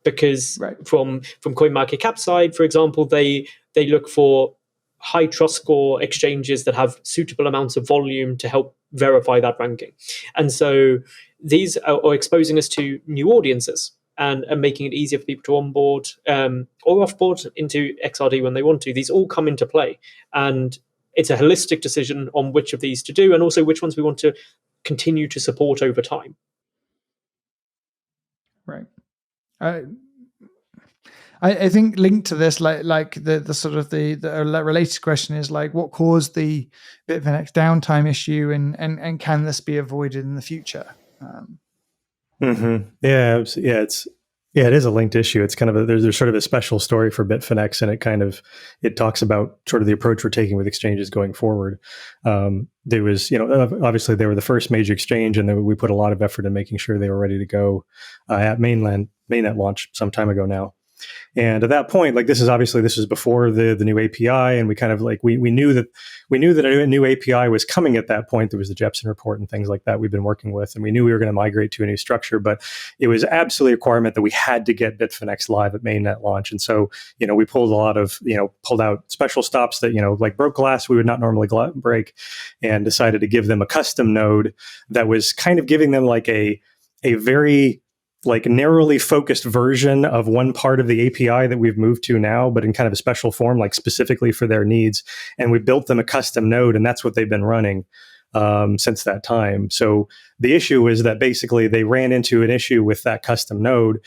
[SPEAKER 3] because from CoinMarketCap side, for example, they look for high trust score exchanges that have suitable amounts of volume to help verify that ranking. And so these are exposing us to new audiences and making it easier for people to onboard or offboard into XRD when they want to. These all come into play, and it's a holistic decision on which of these to do, and also which ones we want to continue to support over time.
[SPEAKER 1] Right. I think linked to this, like the sort of the related question is like, what caused the Bitfinex downtime issue, and can this be avoided in the future?
[SPEAKER 2] It is a linked issue. It's kind of there's sort of a special story for Bitfinex, and it talks about sort of the approach we're taking with exchanges going forward. There was, obviously they were the first major exchange, and we put a lot of effort in making sure they were ready to go at mainnet launch some time ago now. And at that point, like this was before the new API, and we kind of like we knew that a new API was coming at that point. There was the Jepsen report and things like that we've been working with, and we knew we were going to migrate to a new structure. But it was absolutely a requirement that we had to get Bitfinex live at mainnet launch. And so we pulled out special stops that like broke glass we would not normally break, and decided to give them a custom node that was kind of giving them like a very like narrowly focused version of one part of the API that we've moved to now, but in kind of a special form, like specifically for their needs. And we built them a custom node, and that's what they've been running since that time. So the issue was that basically they ran into an issue with that custom node,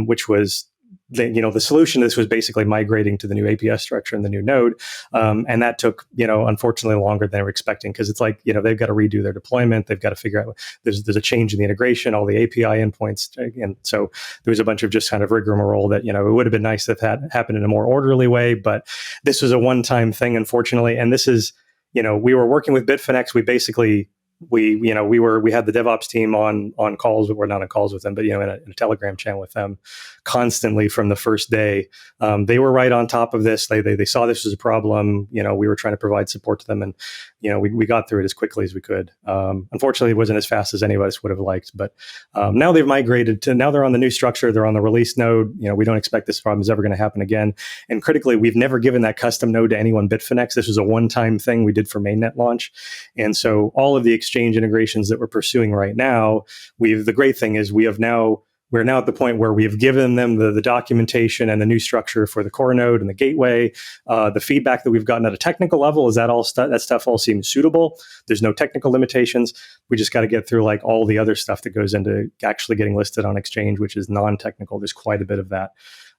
[SPEAKER 2] which was the solution to this was basically migrating to the new API structure and the new node. And that took, unfortunately longer than they were expecting, because it's like, they've got to redo their deployment. They've got to figure out there's a change in the integration, all the API endpoints. And so there was a bunch of just kind of rigmarole that, it would have been nice if that happened in a more orderly way, but this was a one-time thing, unfortunately. And this is, we were working with Bitfinex. We basically we had the DevOps team on calls, but we're not on calls with them, but in a Telegram channel with them constantly from the first day. They were right on top of this. They saw this as a problem. We were trying to provide support to them, and we got through it as quickly as we could. Unfortunately, it wasn't as fast as any of us would have liked, but now they've migrated to, now they're on the new structure. They're on the release node. We don't expect this problem is ever going to happen again. And critically, we've never given that custom node to anyone Bitfinex. This was a one-time thing we did for mainnet launch. And so all of the exchange integrations that we're pursuing right now, the great thing is we're now at the point where we've given them the documentation and the new structure for the core node and the gateway. The feedback that we've gotten at a technical level is that that stuff all seems suitable. There's no technical limitations. We just got to get through like all the other stuff that goes into actually getting listed on exchange, which is non-technical. There's quite a bit of that.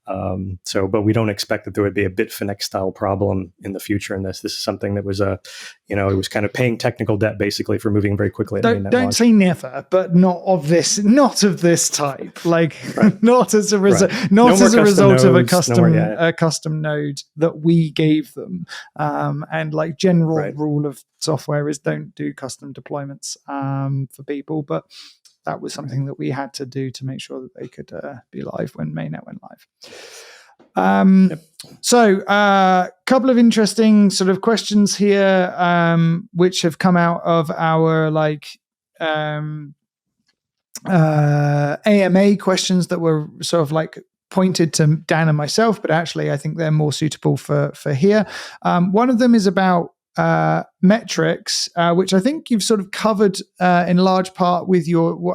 [SPEAKER 2] But we don't expect that there would be a Bitfinex style problem in the future in this. This is something that was it was kind of paying technical debt basically for moving very quickly.
[SPEAKER 1] Don't say never, but not of this type. Like right. Not as a result, right. Not no as a result of a custom node that we gave them. And like general right. rule of software is don't do custom deployments for people, but that was something that we had to do to make sure that they could be live when mainnet went live. So a couple of interesting sort of questions here, which have come out of our AMA questions that were sort of like pointed to Dan and myself, but actually I think they're more suitable for here. One of them is about metrics, which I think you've sort of covered in large part with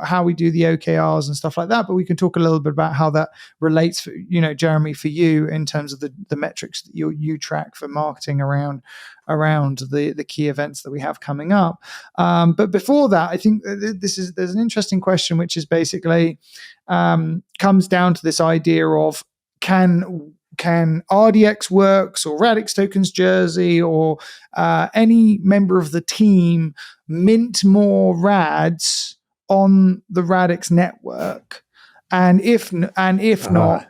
[SPEAKER 1] how we do the OKRs and stuff like that, but we can talk a little bit about how that relates for, Jeremy, for you in terms of the metrics that you track for marketing around the key events that we have coming up. But before that, I think there's an interesting question, which is basically comes down to this idea of can RDX Works or Radix Tokens Jersey or any member of the team mint more RADs on the Radix network? And if not,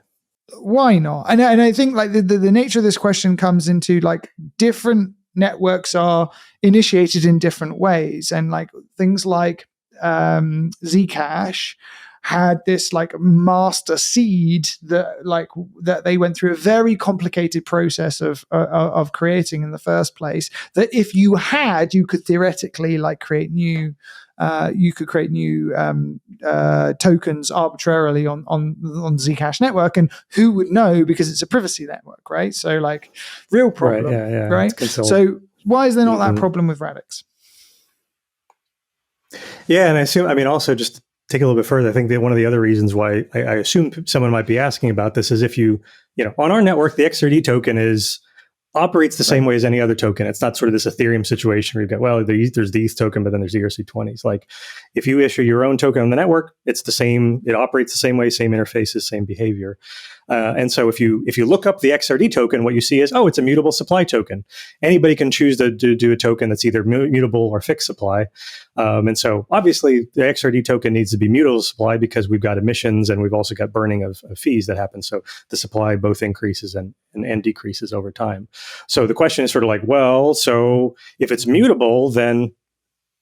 [SPEAKER 1] why not? And I think like the nature of this question comes into like different networks are initiated in different ways, and like things like Zcash had this like master seed that they went through a very complicated process of creating in the first place, that if you could theoretically like create new tokens arbitrarily on Zcash network, and who would know, because it's a privacy network, right? So like real problem, right? So why is there not that problem with Radix?
[SPEAKER 2] Yeah, and I mean also just take a little bit further, I think that one of the other reasons why I assume someone might be asking about this is if on our network, the XRD token operates the same way as any other token. It's not sort of this Ethereum situation where you've got, there's the ETH token, but then there's ERC20s. Like if you issue your own token on the network, it's the same, it operates the same way, same interfaces, same behavior. And so if you look up the XRD token, what you see is, it's a mutable supply token. Anybody can choose to do a token that's either mutable or fixed supply. And so obviously the XRD token needs to be mutable supply because we've got emissions and we've also got burning of fees that happen. So the supply both increases and decreases over time. So the question is sort of like, so if it's mutable, then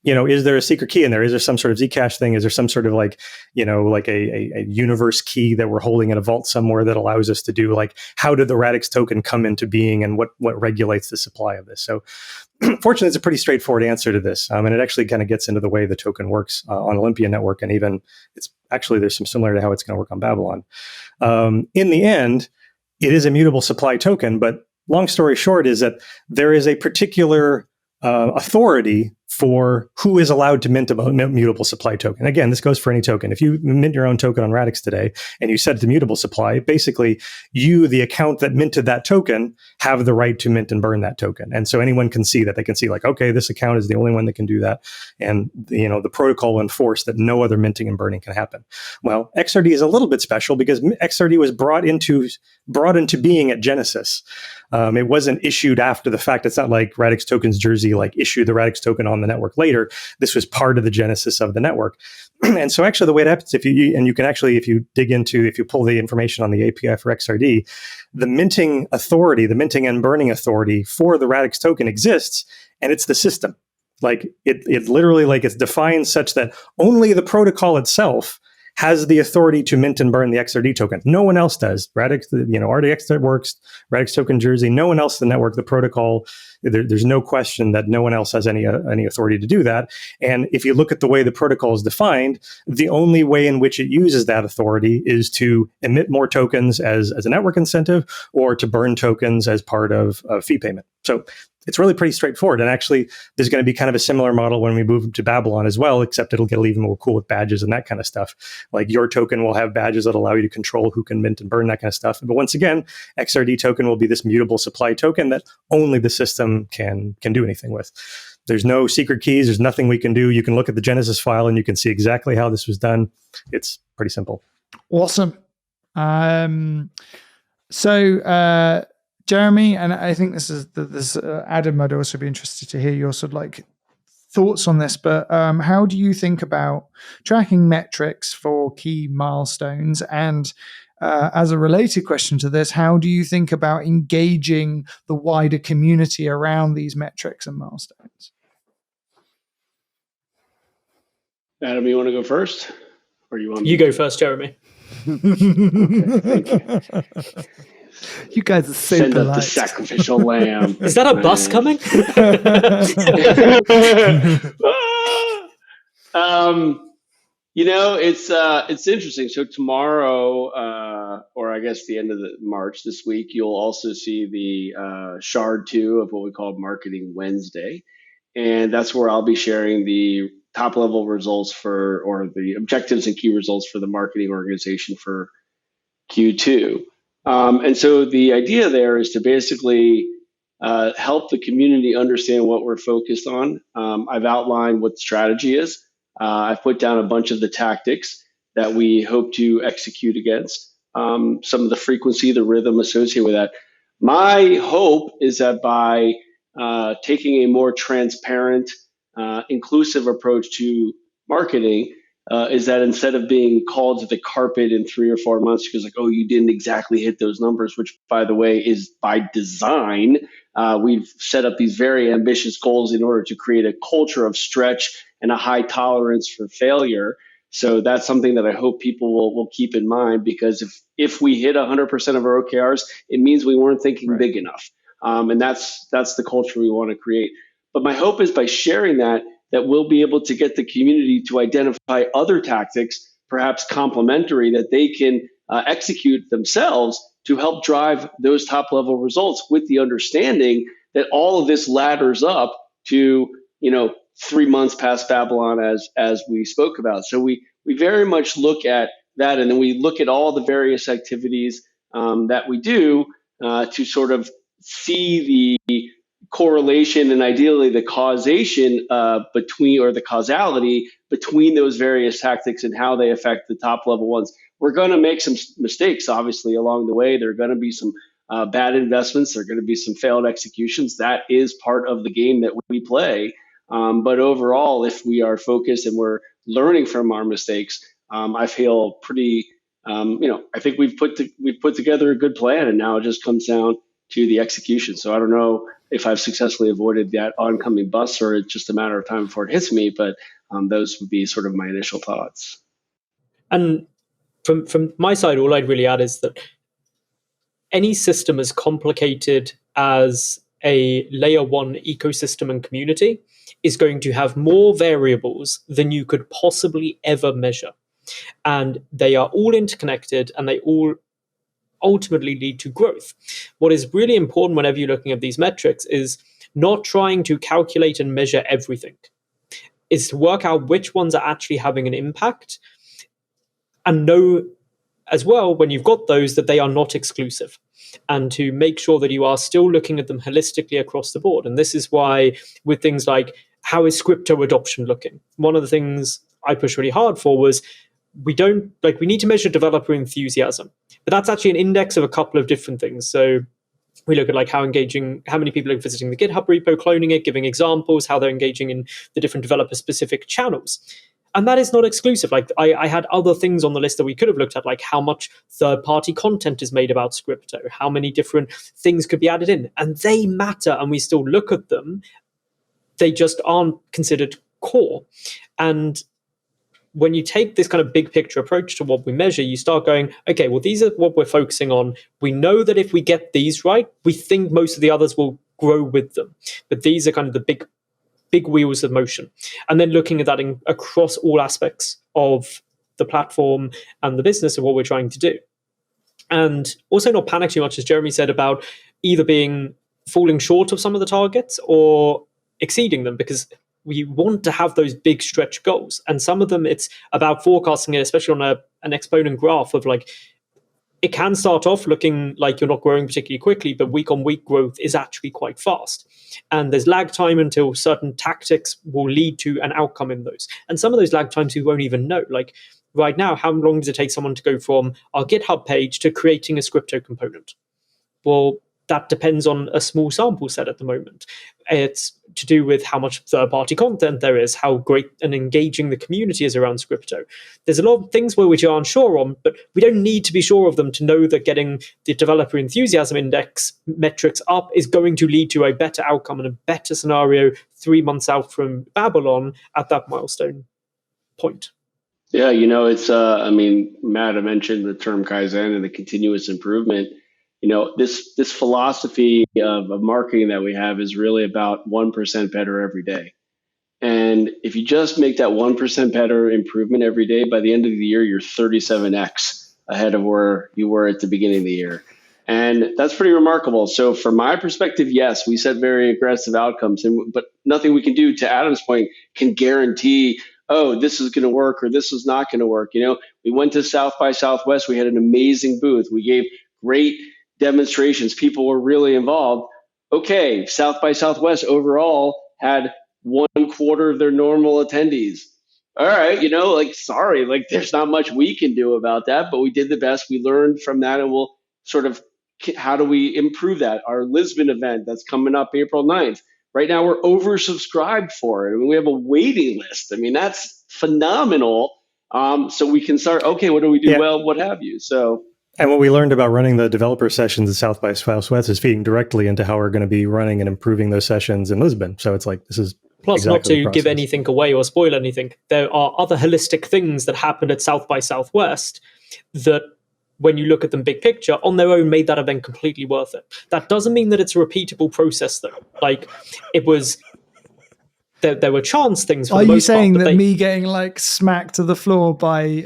[SPEAKER 2] is there a secret key in there? Is there some sort of Zcash thing? Is there some sort of like a universe key that we're holding in a vault somewhere that allows us to do how did the Radix token come into being and what regulates the supply of this? So fortunately, it's a pretty straightforward answer to this. And it actually kind of gets into the way the token works on Olympia network. And even there's some similarity to how it's going to work on Babylon. In the end, it is a mutable supply token, but long story short is that there is a particular authority for who is allowed to mint a mutable supply token. Again, this goes for any token. If you mint your own token on Radix today and you set it to mutable supply, basically you, the account that minted that token, have the right to mint and burn that token. And so anyone can see that. They can see okay, this account is the only one that can do that. And the protocol will enforce that no other minting and burning can happen. Well, XRD is a little bit special because XRD was brought into being at Genesis. It wasn't issued after the fact. It's not like Radix Tokens Jersey issued the Radix token on the network later. This was part of the genesis of the network. And so actually the way it happens, if you pull the information on the API for XRD, the minting authority, the minting and burning authority for the Radix token exists, and it's the system. Like it literally, like, it's defined such that only the protocol itself has the authority to mint and burn the XRD token. No one else does. Radix, RDX that works, Radix token Jersey, no one else in the network, the protocol, there's no question that no one else has any authority to do that. And if you look at the way the protocol is defined, the only way in which it uses that authority is to emit more tokens as a network incentive, or to burn tokens as part of fee payment. So it's really pretty straightforward. And actually, there's going to be kind of a similar model when we move to Babylon as well, except it'll get even more cool with badges and that kind of stuff. Like, your token will have badges that allow you to control who can mint and burn, that kind of stuff. But once again, XRD token will be this mutable supply token that only the system can do anything with. There's no secret keys. There's nothing we can do. You can look at the Genesis file and you can see exactly how this was done. It's pretty simple.
[SPEAKER 1] Awesome. Jeremy, and I think this is Adam, I'd also be interested to hear your sort of like thoughts on this, but how do you think about tracking metrics for key milestones? And as a related question to this, how do you think about engaging the wider community around these metrics and milestones?
[SPEAKER 4] Adam, you want to go first? Or you want me
[SPEAKER 3] You go first, Jeremy.
[SPEAKER 4] Okay, thank you.
[SPEAKER 1] You guys are so
[SPEAKER 4] Send
[SPEAKER 1] polite.
[SPEAKER 4] up the sacrificial lamb.
[SPEAKER 3] Is that a bus coming?
[SPEAKER 4] It's interesting. So tomorrow, or I guess the end of March this week, you'll also see the shard 2 of what we call Marketing Wednesday, and that's where I'll be sharing the top level results or the objectives and key results for the marketing organization for Q2. And so the idea there is to basically help the community understand what we're focused on. I've outlined what the strategy is. I've put down a bunch of the tactics that we hope to execute against, some of the frequency, the rhythm associated with that. My hope is that by taking a more transparent, inclusive approach to marketing, is that instead of being called to the carpet in 3 or 4 months because, like, oh, you didn't exactly hit those numbers, which, by the way, is by design. We've set up these very ambitious goals in order to create a culture of stretch and a high tolerance for failure. So that's something that I hope people will keep in mind, because if we hit 100% of our OKRs, it means we weren't thinking big enough. And that's the culture we want to create. But my hope is by sharing that we'll be able to get the community to identify other tactics, perhaps complementary, that they can execute themselves to help drive those top level results, with the understanding that all of this ladders up to 3 months past Babylon, as we spoke about. So we very much look at that, and then we look at all the various activities that we do to sort of see the correlation and ideally the causation the causality between those various tactics and how they affect the top level ones. We're going to make some mistakes, obviously, along the way. There are going to be some bad investments. There are going to be some failed executions. That is part of the game that we play. But overall, if we are focused and we're learning from our mistakes, I feel pretty, I think we've put together a good plan, and now it just comes down to the execution. So I don't know if I've successfully avoided that oncoming bus, or it's just a matter of time before it hits me, but those would be sort of my initial thoughts.
[SPEAKER 3] And from my side, all I'd really add is that any system as complicated as a layer 1 ecosystem and community is going to have more variables than you could possibly ever measure. And they are all interconnected, and they all ultimately lead to growth. What is really important whenever you're looking at these metrics is not trying to calculate and measure everything. Is to work out which ones are actually having an impact, and know as well, when you've got those, that they are not exclusive, and to make sure that you are still looking at them holistically across the board. And this is why, with things like, how is Scrypto adoption looking? One of the things I pushed really hard for was, we need to measure developer enthusiasm, but that's actually an index of a couple of different things. So we look at how many people are visiting the GitHub repo, cloning it, giving examples, how they're engaging in the different developer specific channels. And that is not exclusive. I had other things on the list that we could have looked at, like how much third-party content is made about Scrypto, how many different things could be added in, and they matter, and we still look at them they just aren't considered core. And when you take this kind of big picture approach to what we measure, you start going, okay, well, these are what we're focusing on. We know that if we get these right, we think most of the others will grow with them. But these are kind of the big wheels of motion. And then looking at that across all aspects of the platform and the business of what we're trying to do. And also not panic too much, as Jeremy said, about either falling short of some of the targets or exceeding them, because we want to have those big stretch goals. And some of them, it's about forecasting it, especially on an exponent graph of like, it can start off looking like you're not growing particularly quickly, but week on week growth is actually quite fast. And there's lag time until certain tactics will lead to an outcome in those. And some of those lag times we won't even know. Like right now, how long does it take someone to go from our GitHub page to creating a Scrypto component? Well, that depends on a small sample set at the moment. It's to do with how much third-party content there is, how great and engaging the community is around Scrypto. There's a lot of things where we aren't sure on, but we don't need to be sure of them to know that getting the developer enthusiasm index metrics up is going to lead to a better outcome and a better scenario 3 months out from Babylon at that milestone point.
[SPEAKER 4] Yeah, it's, Matt, I mentioned the term Kaizen and the continuous improvement. This philosophy of marketing that we have is really about 1% better every day. And if you just make that 1% better improvement every day, by the end of the year, you're 37x ahead of where you were at the beginning of the year. And that's pretty remarkable. So from my perspective, yes, we set very aggressive outcomes, but nothing we can do, to Adam's point, can guarantee, oh, this is going to work or this is not going to work. We went to South by Southwest. We had an amazing booth. We gave great demonstrations. People were really involved. Okay, South by Southwest overall had 1/4 of their normal attendees. All right, sorry, there's not much we can do about that, but we did the best. We learned from that, and we'll sort of, how do we improve that? Our Lisbon event that's coming up April 9th. Right now, we're oversubscribed for it. We have a waiting list. That's phenomenal. So we can start, okay, what do we do well, what have you. So.
[SPEAKER 2] And what we learned about running the developer sessions at South by Southwest is feeding directly into how we're going to be running and improving those sessions in Lisbon. So it's like, this is
[SPEAKER 3] plus
[SPEAKER 2] exactly
[SPEAKER 3] not to give anything away or spoil anything. There are other holistic things that happened at South by Southwest that, when you look at them big picture, on their own made that event completely worth it. That doesn't mean that it's a repeatable process, though. Like, it was... There were chance things. For
[SPEAKER 1] Are
[SPEAKER 3] the
[SPEAKER 1] you
[SPEAKER 3] most
[SPEAKER 1] saying
[SPEAKER 3] part,
[SPEAKER 1] that me getting smacked to the floor by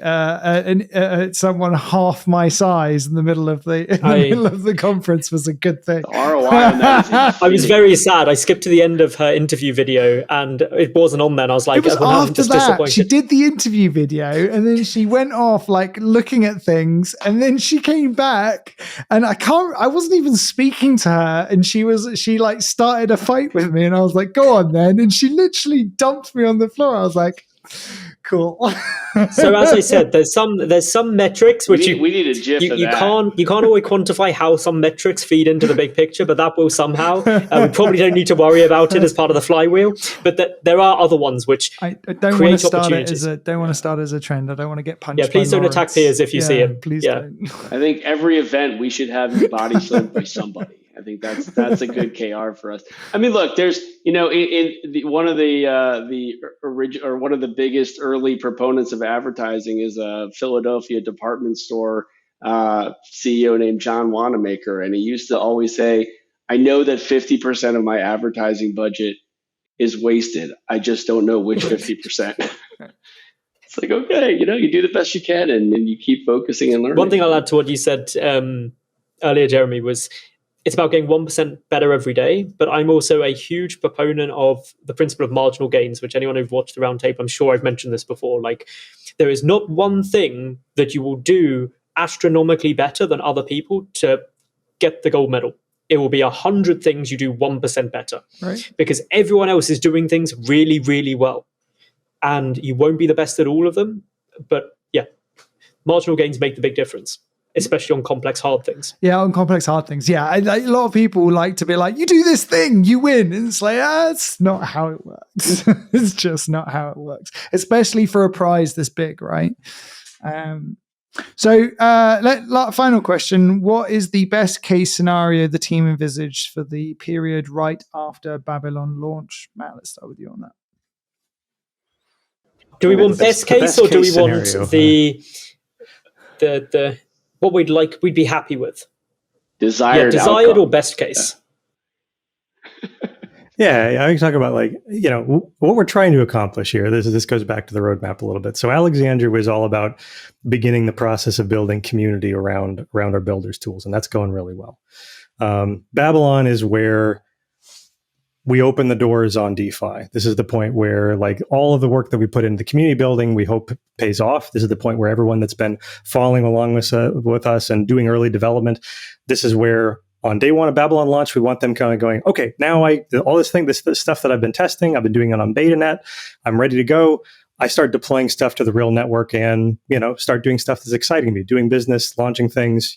[SPEAKER 1] someone half my size in the middle of the conference was a good thing?
[SPEAKER 4] The ROI on that is
[SPEAKER 3] I was very sad. I skipped to the end of her interview video, and it wasn't on there. And I was like,
[SPEAKER 1] it was
[SPEAKER 3] well,
[SPEAKER 1] after that. She did the interview video, and then she went off looking at things, and then she came back, and I wasn't even speaking to her, and she started a fight with me, and I was like, go on then, and she literally dumped me on the floor. I was like, cool.
[SPEAKER 3] So as I said, there's some metrics which
[SPEAKER 4] we need a GIF of
[SPEAKER 3] you
[SPEAKER 4] that.
[SPEAKER 3] can't always quantify how some metrics feed into the big picture, but that will somehow. We probably don't need to worry about it as part of the flywheel. But there are other ones which
[SPEAKER 1] I don't want to start it as a trend. I don't want to get punched.
[SPEAKER 3] Yeah, please don't attack Piers if you see him.
[SPEAKER 1] Please don't.
[SPEAKER 4] I think every event we should have your body slammed by somebody. I think that's a good KR for us. Look, there's one of the biggest early proponents of advertising is a Philadelphia department store CEO named John Wanamaker, and he used to always say, "I know that 50% of my advertising budget is wasted. I just don't know which 50%." It's like, okay, you do the best you can, and you keep focusing and learning.
[SPEAKER 3] One thing I'll add to what you said earlier, Jeremy, was it's about getting 1% better every day, but I'm also a huge proponent of the principle of marginal gains, which anyone who's watched the roundtable, I'm sure I've mentioned this before. There is not one thing that you will do astronomically better than other people to get the gold medal. It will be 100 things you do 1% better,
[SPEAKER 1] right? Because
[SPEAKER 3] everyone else is doing things really, really well. And you won't be the best at all of them, but yeah, marginal gains make the big difference, especially on complex, hard things.
[SPEAKER 1] Yeah, on complex, hard things. Yeah, a lot of people like to be like, you do this thing, you win. And it's like, that's not how it works. It's just not how it works, especially for a prize this big, right? So, final question: what is the best case scenario the team envisaged for the period right after Babylon launch? Matt, let's start with you on that.
[SPEAKER 3] Do we want best case, or do we want the what we'd be happy with?
[SPEAKER 4] Desired
[SPEAKER 3] outcome. Or best case?
[SPEAKER 2] Yeah, I can talk about what we're trying to accomplish here. This goes back to the roadmap a little bit. So Alexandria was all about beginning the process of building community around our builders tools, and that's going really well. Babylon is where we open the doors on DeFi. This is the point where all of the work that we put into the community building, we hope pays off. This is the point where everyone that's been following along with us and doing early development, this is where on day one of Babylon launch, we want them kind of going, okay, now all this stuff that I've been testing, I've been doing it on BetaNet, I'm ready to go. I start deploying stuff to the real network and, start doing stuff that's exciting me, doing business, launching things,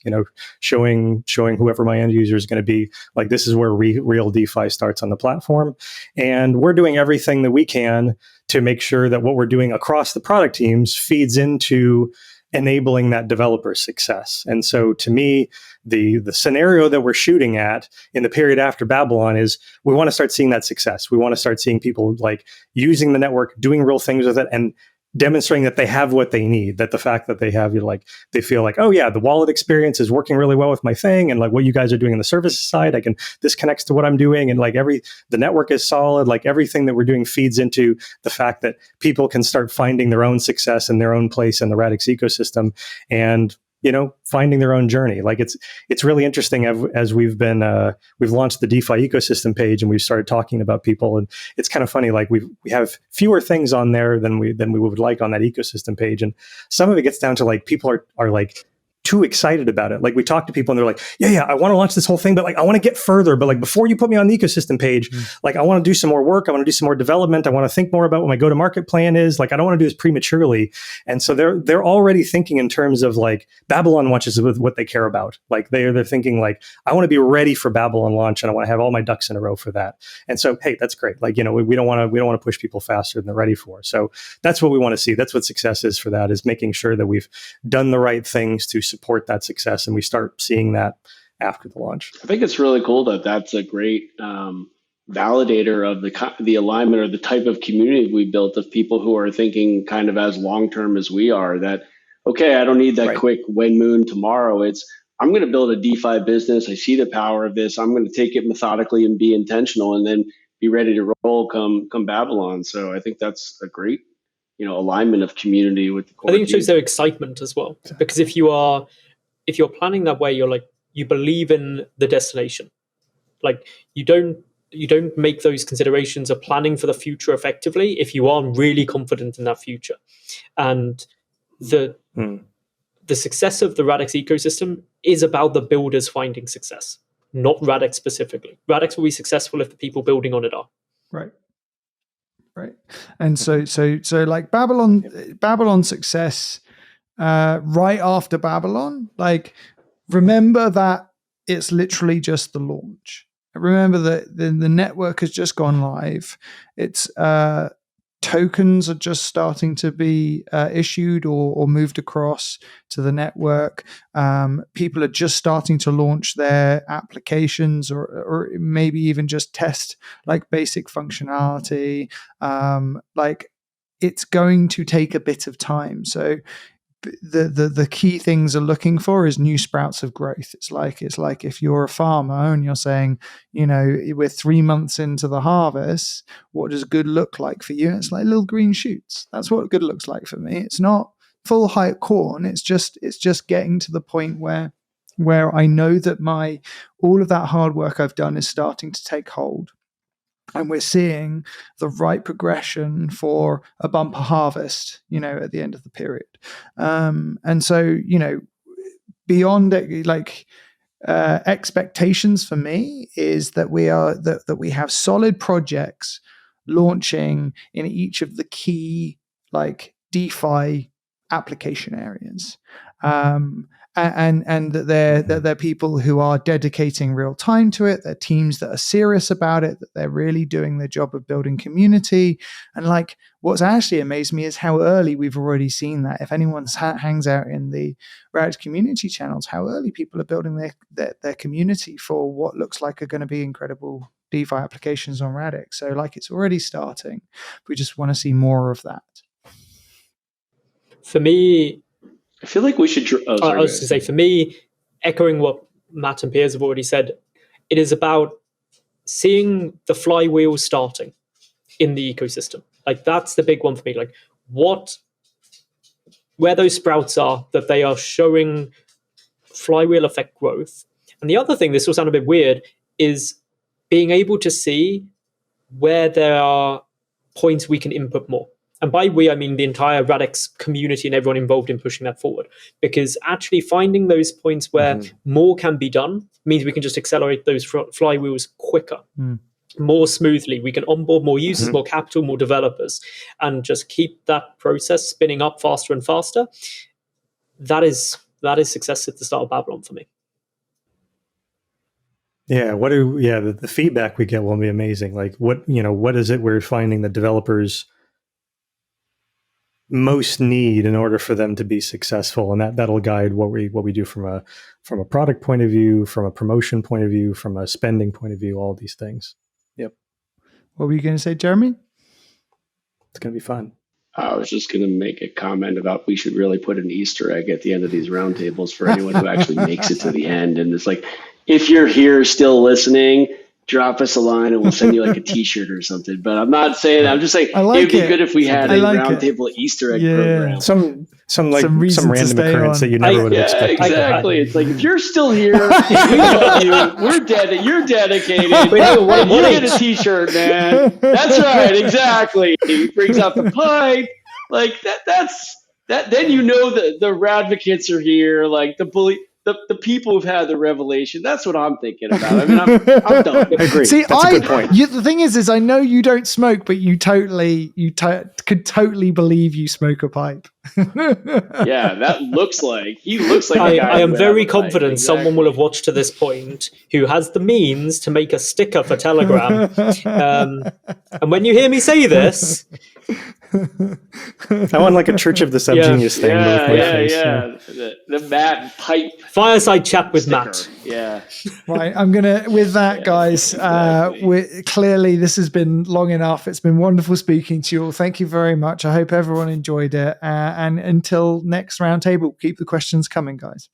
[SPEAKER 2] showing whoever my end user is going to be, this is where real DeFi starts on the platform. And we're doing everything that we can to make sure that what we're doing across the product teams feeds into enabling that developer success. And so to me, the scenario that we're shooting at in the period after Babylon is we want to start seeing that success. We want to start seeing people using the network, doing real things with it, and demonstrating that they have what they need, that the fact that they have, they feel oh yeah, the wallet experience is working really well with my thing. And what you guys are doing on the services side, this connects to what I'm doing. And the network is solid. Everything that we're doing feeds into the fact that people can start finding their own success and their own place in the Radix ecosystem and, finding their own journey. It's really interesting as we've launched the DeFi ecosystem page and we've started talking about people, and it's kind of funny. We have fewer things on there than we would like on that ecosystem page, and some of it gets down to people are too excited about it. We talk to people and they're yeah, I want to launch this whole thing, but I want to get further. But before you put me on the ecosystem page, I want to do some more work. I want to do some more development. I want to think more about what my go-to-market plan is. I don't want to do this prematurely. And so they're already thinking in terms of Babylon launches with what they care about. They're thinking I want to be ready for Babylon launch and I want to have all my ducks in a row for that. And so, hey, that's great. We don't want to push people faster than they're ready for. So that's what we want to see. That's what success is for that, is making sure that we've done the right things to support that success, and we start seeing that after the launch.
[SPEAKER 4] I think it's really cool that that's a great validator of the alignment or the type of community we built, of people who are thinking kind of as long-term as we are, that, okay, I don't need that quick win moon tomorrow. It's, I'm going to build a DeFi business. I see the power of this. I'm going to take it methodically and be intentional, and then be ready to roll come Babylon. So I think that's a great, alignment of community with the core
[SPEAKER 3] I think it shows
[SPEAKER 4] team.
[SPEAKER 3] their excitement as well, because if you're planning that way, you're you believe in the destination. You don't make those considerations of planning for the future effectively if you aren't really confident in that future. And the success of the Radix ecosystem is about the builders finding success, not Radix specifically. Radix will be successful if the people building on it are.
[SPEAKER 1] Right. And so Babylon success, right after Babylon, remember that it's literally just the launch. Remember that the network has just gone live. It's tokens are just starting to be issued or moved across to the network. People are just starting to launch their applications, or maybe even just test basic functionality. It's going to take a bit of time. So the key things are looking for is new sprouts of growth. It's like if you're a farmer and you're saying, we're 3 months into the harvest, what does good look like for you? It's little green shoots. That's what good looks like for me. It's not full height corn. It's just getting to the point where I know that all of that hard work I've done is starting to take hold. And we're seeing the right progression for a bumper harvest, at the end of the period. And so, beyond expectations for me is that we have solid projects launching in each of the key DeFi application areas. and that they're people who are dedicating real time to it. They're teams that are serious about it, that they're really doing their job of building community. And like, what's actually amazed me is how early we've already seen that. If anyone hangs out in the Radix community channels, how early people are building their community for what looks like are going to be incredible DeFi applications on Radix. So like, it's already starting. We just want to see more of that.
[SPEAKER 3] For me,
[SPEAKER 4] I feel like we should.
[SPEAKER 3] I was going to say, for me, echoing what Matt and Piers have already said, it is about seeing the flywheel starting in the ecosystem. Like, that's the big one for me. Like, where those sprouts are, that they are showing flywheel effect growth. And the other thing, this will sound a bit weird, is being able to see where there are points we can input more. And by we, I mean the entire Radix community and everyone involved in pushing that forward. Because actually finding those points where more can be done means we can just accelerate those flywheels quicker, more smoothly. We can onboard more users, more capital, more developers, and just keep that process spinning up faster and faster. That is success at the start of Babylon for me.
[SPEAKER 2] Yeah, the feedback we get will be amazing. Like, what is it we're finding the developers most need in order for them to be successful, and that'll guide what we do from a product point of view, from a promotion point of view, from a spending point of view, all these things. Yep.
[SPEAKER 1] What were you going to say, Jeremy?
[SPEAKER 2] It's going to be fun.
[SPEAKER 4] I was just going to make a comment about we should really put an Easter egg at the end of these roundtables for anyone who actually makes it to the end. And it's like, if you're here still listening, drop us a line and we'll send you like a t-shirt or something. But I'm not saying, I'm just saying it'd be good if we had a roundtable Easter egg program.
[SPEAKER 2] Some random occurrence that you never would have expected.
[SPEAKER 4] Exactly. It's like, if you're still here, we love you. You're dedicated. You get a t-shirt, man. That's right. Exactly. He brings out the pipe. Like that's then you know that the Radvocates are here, like the people who've had the revelation. That's what I'm thinking about. I mean, I'm done. I agree.
[SPEAKER 1] See,
[SPEAKER 2] that's a good point.
[SPEAKER 1] The thing is I know you don't smoke, but you could totally believe you smoke a pipe.
[SPEAKER 4] Yeah, that looks like he looks like.
[SPEAKER 3] I am very confident someone will have watched to this point who has the means to make a sticker for Telegram. And when you hear me say this,
[SPEAKER 2] I want like a Church of the Subgenius thing.
[SPEAKER 4] Yeah. The Matt pipe
[SPEAKER 3] fireside chat with
[SPEAKER 4] sticker.
[SPEAKER 3] Matt.
[SPEAKER 4] Yeah.
[SPEAKER 1] Right. I'm gonna with that, guys. Exactly. Clearly, this has been long enough. It's been wonderful speaking to you all. Thank you very much. I hope everyone enjoyed it. And until next roundtable, keep the questions coming, guys.